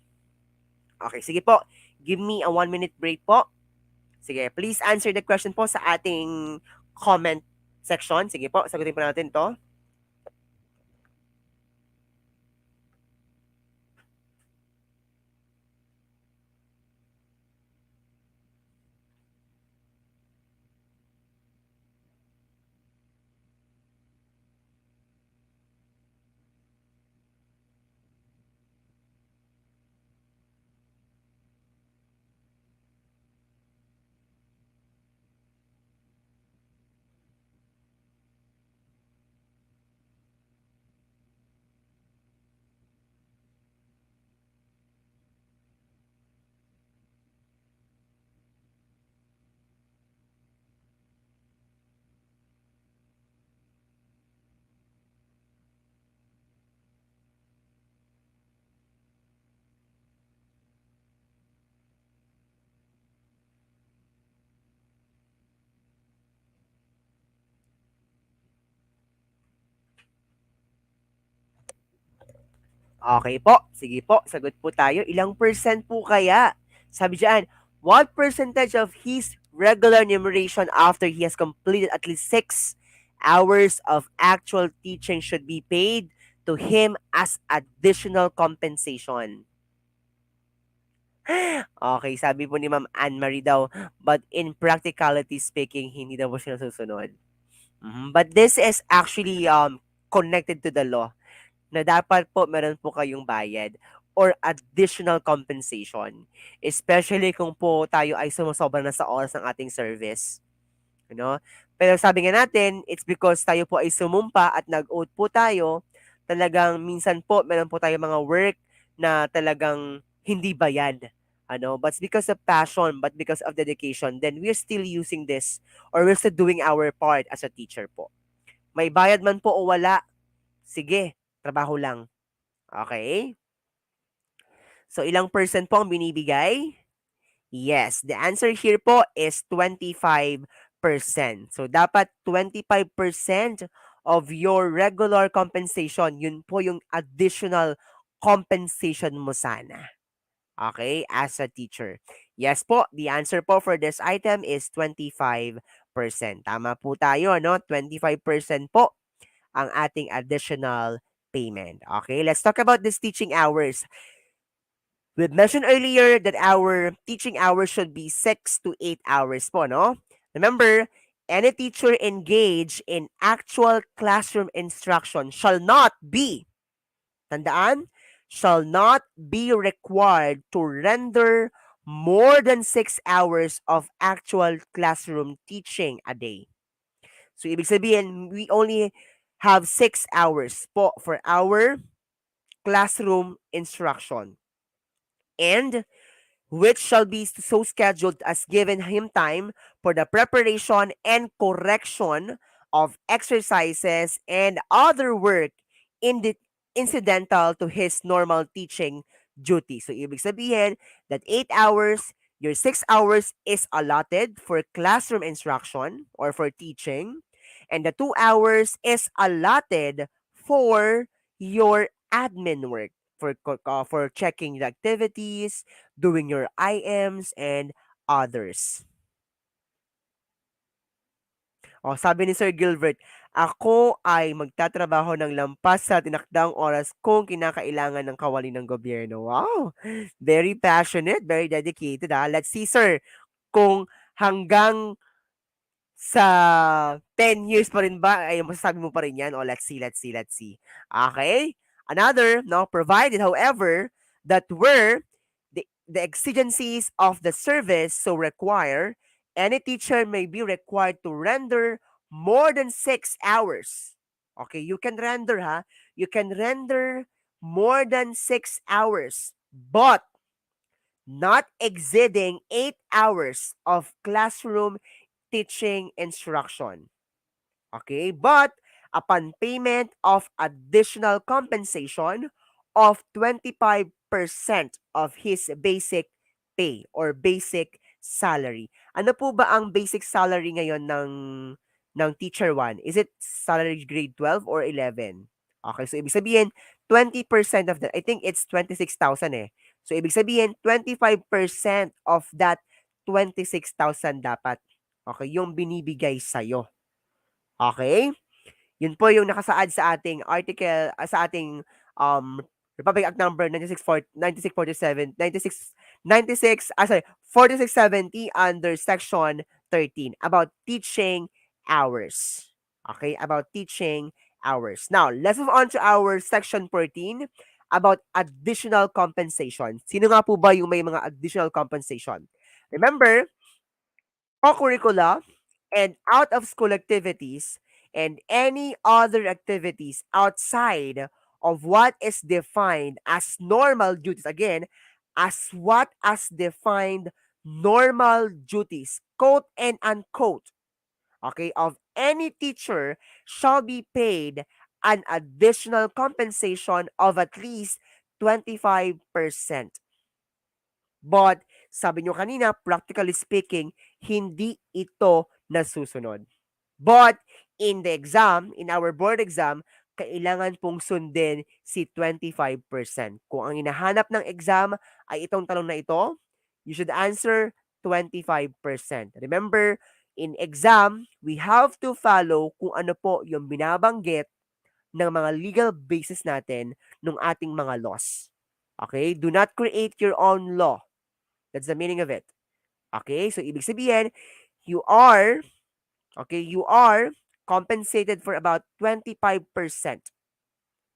Okay, sige po. Give me a 1 minute break po. Sige, please answer the question po sa ating comment section. Sige po, sagutin po natin to. Okay po, sige po, sagot po tayo. Ilang percent po kaya? Sabi dyan, what percentage of his regular remuneration after he has completed at least 6 hours of actual teaching should be paid to him as additional compensation? Okay, sabi po ni Ma'am Anne-Marie daw, but in practicality speaking, hindi daw po siya nasusunod. But this is actually connected to the law na dapat po meron po kayong bayad or additional compensation. Especially kung po tayo ay sumusobra na sa oras ng ating service. Ano? Pero sabi nga natin, it's because tayo po ay sumumpa at nag-oath po tayo, talagang minsan po meron po tayo mga work na talagang hindi bayad. But it's because of passion, but because of dedication, then we're still using this or we're still doing our part as a teacher po. May bayad man po o wala, sige, trabaho lang. Okay? So, ilang percent po ang binibigay? Yes, the answer here po is 25%. So, dapat 25% of your regular compensation, yun po yung additional compensation mo sana. Okay, as a teacher. Yes po, the answer po for this item is 25%. Tama po tayo, no? 25% po ang ating additional payment. Okay, let's talk about this teaching hours. We mentioned earlier that our teaching hours should be 6 to 8 hours po, no? Remember, any teacher engaged in actual classroom instruction shall not be, tandaan, shall not be required to render more than 6 hours of actual classroom teaching a day. So, ibig sabihin, we only have 6 hours po for our classroom instruction. And which shall be so scheduled as given him time for the preparation and correction of exercises and other work in the incidental to his normal teaching duty. So, ibig sabihin that 8 hours, your 6 hours is allotted for classroom instruction or for teaching, and the 2 hours is allotted for your admin work, for checking the activities, doing your IMs, and others. O, sabi ni Sir Gilbert, ako ay magtatrabaho ng lampas sa tinakdang oras kung kinakailangan ng kawani ng gobyerno. Wow! Very passionate, very dedicated. Let's see, sir, kung hanggang sa 10 years pa rin ba ay masasabi mo pa rin 'yan? O let's see. Okay? Another, no, provided however that where the exigencies of the service so require, any teacher may be required to render more than 6 hours. Okay, you can render, ha? You can render more than 6 hours, but not exceeding 8 hours of classroom teaching instruction. Okay, but upon payment of additional compensation of 25% of his basic pay or basic salary. Ano po ba ang basic salary ngayon ng teacher 1? Is it salary grade 12 or 11? Okay, so ibig sabihin 20% of that. I think it's 26,000 eh. So ibig sabihin 25% of that 26,000 dapat. Okay, yung binibigay sa'yo. Okay? Yun po yung nakasaad sa ating article, sa ating um, Republic Act number 4670 under section 13 about teaching hours. Okay? About teaching hours. Now, let's move on to our section 14 about additional compensation. Sino nga po ba yung may mga additional compensation? Remember, co-curricula and out-of-school activities and any other activities outside of what is defined as normal duties. Again, as defined normal duties, quote and unquote, okay, of any teacher shall be paid an additional compensation of at least 25%. But, sabi nyo kanina, practically speaking, hindi ito nasusunod. But, in the exam, in our board exam, kailangan pong sundin si 25%. Kung ang hinahanap ng exam ay itong tanong na ito, you should answer 25%. Remember, in exam, we have to follow kung ano po yung binabanggit ng mga legal basis natin ng ating mga laws. Okay? Do not create your own law. That's the meaning of it. Okay? So, ibig sabihin, you are, okay, you are compensated for about 25%.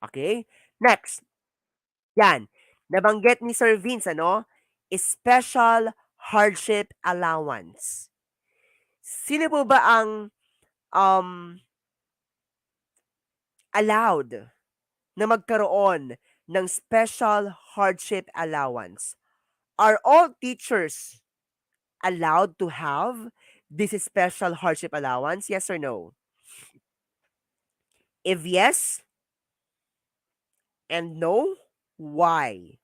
Okay? Next. Yan. Nabanggit ni Sir Vince, ano? Special hardship allowance. Sino po ba ang um, allowed na magkaroon ng special hardship allowance? Are all teachers allowed to have this special hardship allowance? Yes or no? If yes and no, why?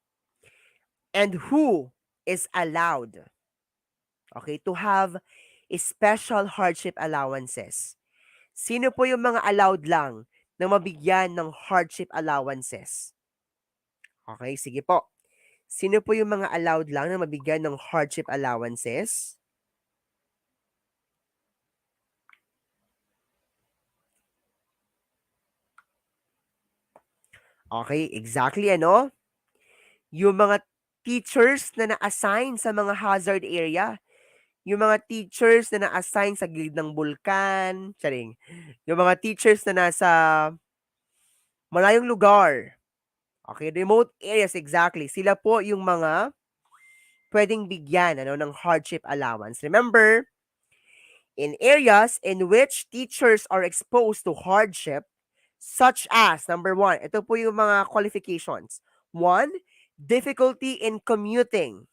And who is allowed, okay, to have special hardship allowances? Sino po yung mga allowed lang na mabigyan ng hardship allowances? Okay, sige po. Sino po yung mga allowed lang na mabigyan ng hardship allowances? Okay, exactly ano? Yung mga teachers na na-assign sa mga hazard area. Yung mga teachers na na-assign sa gilid ng bulkan, charing. Yung mga teachers na nasa malayong lugar. Okay, remote areas, exactly. Sila po yung mga pwedeng bigyan ng hardship allowance. Remember, in areas in which teachers are exposed to hardship, such as, number one, ito po yung mga qualifications. One, difficulty in commuting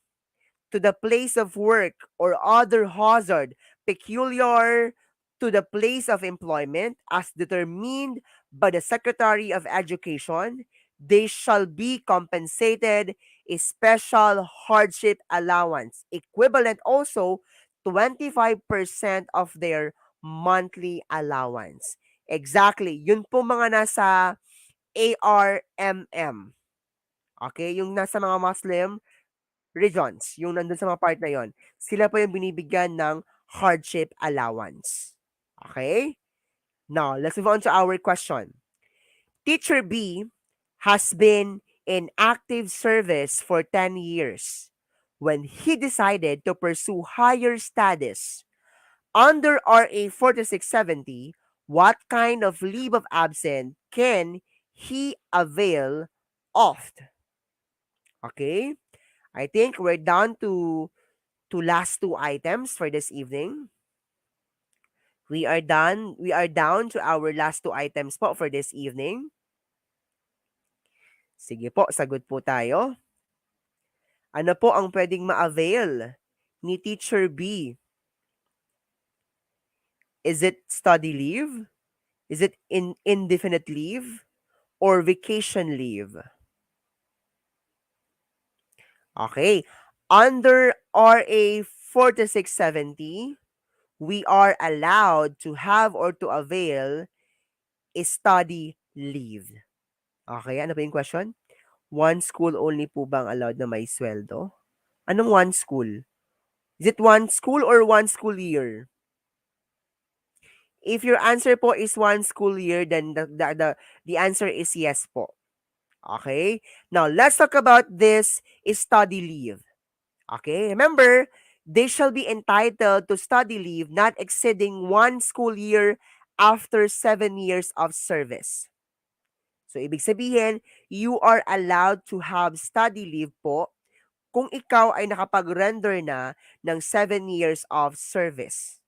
to the place of work or other hazard peculiar to the place of employment as determined by the Secretary of Education, they shall be compensated a special hardship allowance equivalent also 25% of their monthly allowance. Exactly. Yun po mga nasa ARMM. Okay? Yung nasa mga Muslim regions, yung nandun sa mga part na yon, sila po yung binibigyan ng hardship allowance. Okay? Now, let's move on to our question. Teacher B has been in active service for 10 years. When he decided to pursue higher studies under RA 4670, what kind of leave of absence can he avail of? Okay? I think we're down to last two items for this evening. We are done. We are down to our last two items po for this evening. Sige po, sagot po tayo. Ano po ang pwedeng ma-avail ni Teacher B? Is it study leave? Is it indefinite leave? Or vacation leave? Okay. Under RA 4670, we are allowed to have or to avail a study leave. Okay, ano ba yung question? One school only po bang allowed na may sweldo? Anong one school? Is it one school or one school year? If your answer po is one school year, then the answer is yes po. Okay? Now, let's talk about this study leave. Okay? Remember, they shall be entitled to study leave not exceeding one school year after 7 years of service. So, ibig sabihin, you are allowed to have study leave po kung ikaw ay nakapag-render na ng 7 years of service.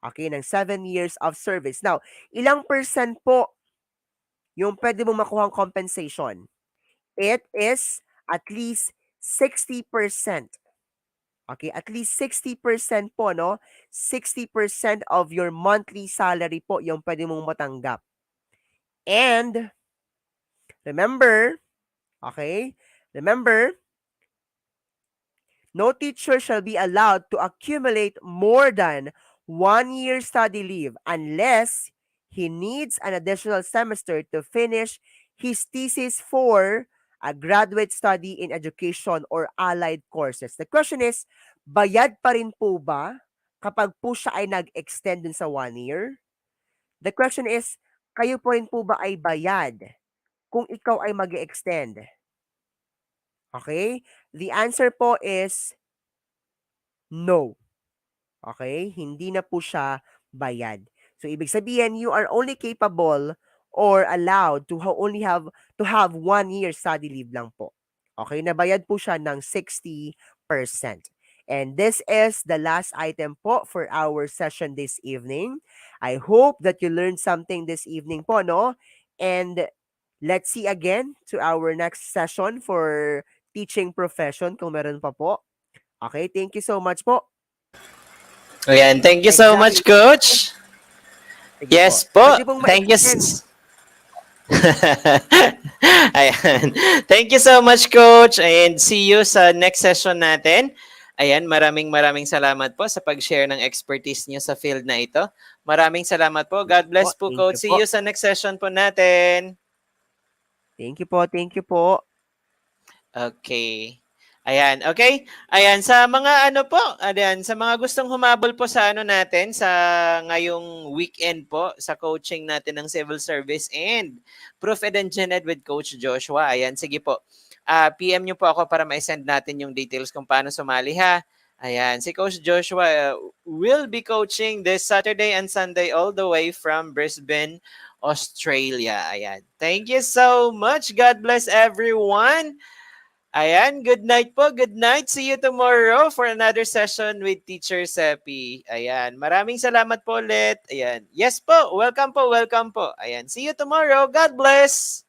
Okay, ng 7 years of service. Now, ilang percent po yung pwede mong makuhang compensation? It is at least 60%. Okay, at least 60% po, no? 60% of your monthly salary po yung pwede mong matanggap. And, remember, okay, remember, no teacher shall be allowed to accumulate more than 1 year study leave unless he needs an additional semester to finish his thesis for a graduate study in education or allied courses. The question is, bayad pa rin po ba kapag po siya ay nag-extend dun sa 1 year? The question is, kayo po rin po ba ay bayad kung ikaw ay mag-extend? Okay? The answer po is no. Okay? Hindi na po siya bayad. So, ibig sabihin, you are only capable or allowed to only have 1 year study leave lang po. Okay? Nabayad po siya ng 60%. And this is the last item po for our session this evening. I hope that you learned something this evening po, no? And let's see again to our next session for teaching profession kung meron pa po. Okay, thank you so much po. Ayan, thank you so Exactly. much, Coach. Sige po. Yes po. Pwede pong Thank you. ma-extend. Ayan. Thank you so much, Coach. And see you sa next session natin. Ayan, maraming salamat po sa pag-share ng expertise niyo sa field na ito. Maraming salamat po. God bless po, Thank you Coach. See po. you sa next session po natin. Thank you po. Thank you po. Okay. Ayan, okay? Ayan, sa mga ano po, ayan, sa mga gustong humabol po sa ano natin, sa ngayong weekend po, sa coaching natin ng civil service and Proof and Gen Ed with Coach Joshua. Ayan, sige po. PM nyo po ako para ma-send natin yung details kung paano sumali ha. Ayan, si Coach Joshua will be coaching this Saturday and Sunday all the way from Brisbane, Australia. Ayan. Thank you so much. God bless everyone. Ayan, good night po. Good night. See you tomorrow for another session with Teacher Seppi. Ayan, maraming salamat po ulit. Ayan. Yes po, welcome po, welcome po. Ayan, see you tomorrow. God bless.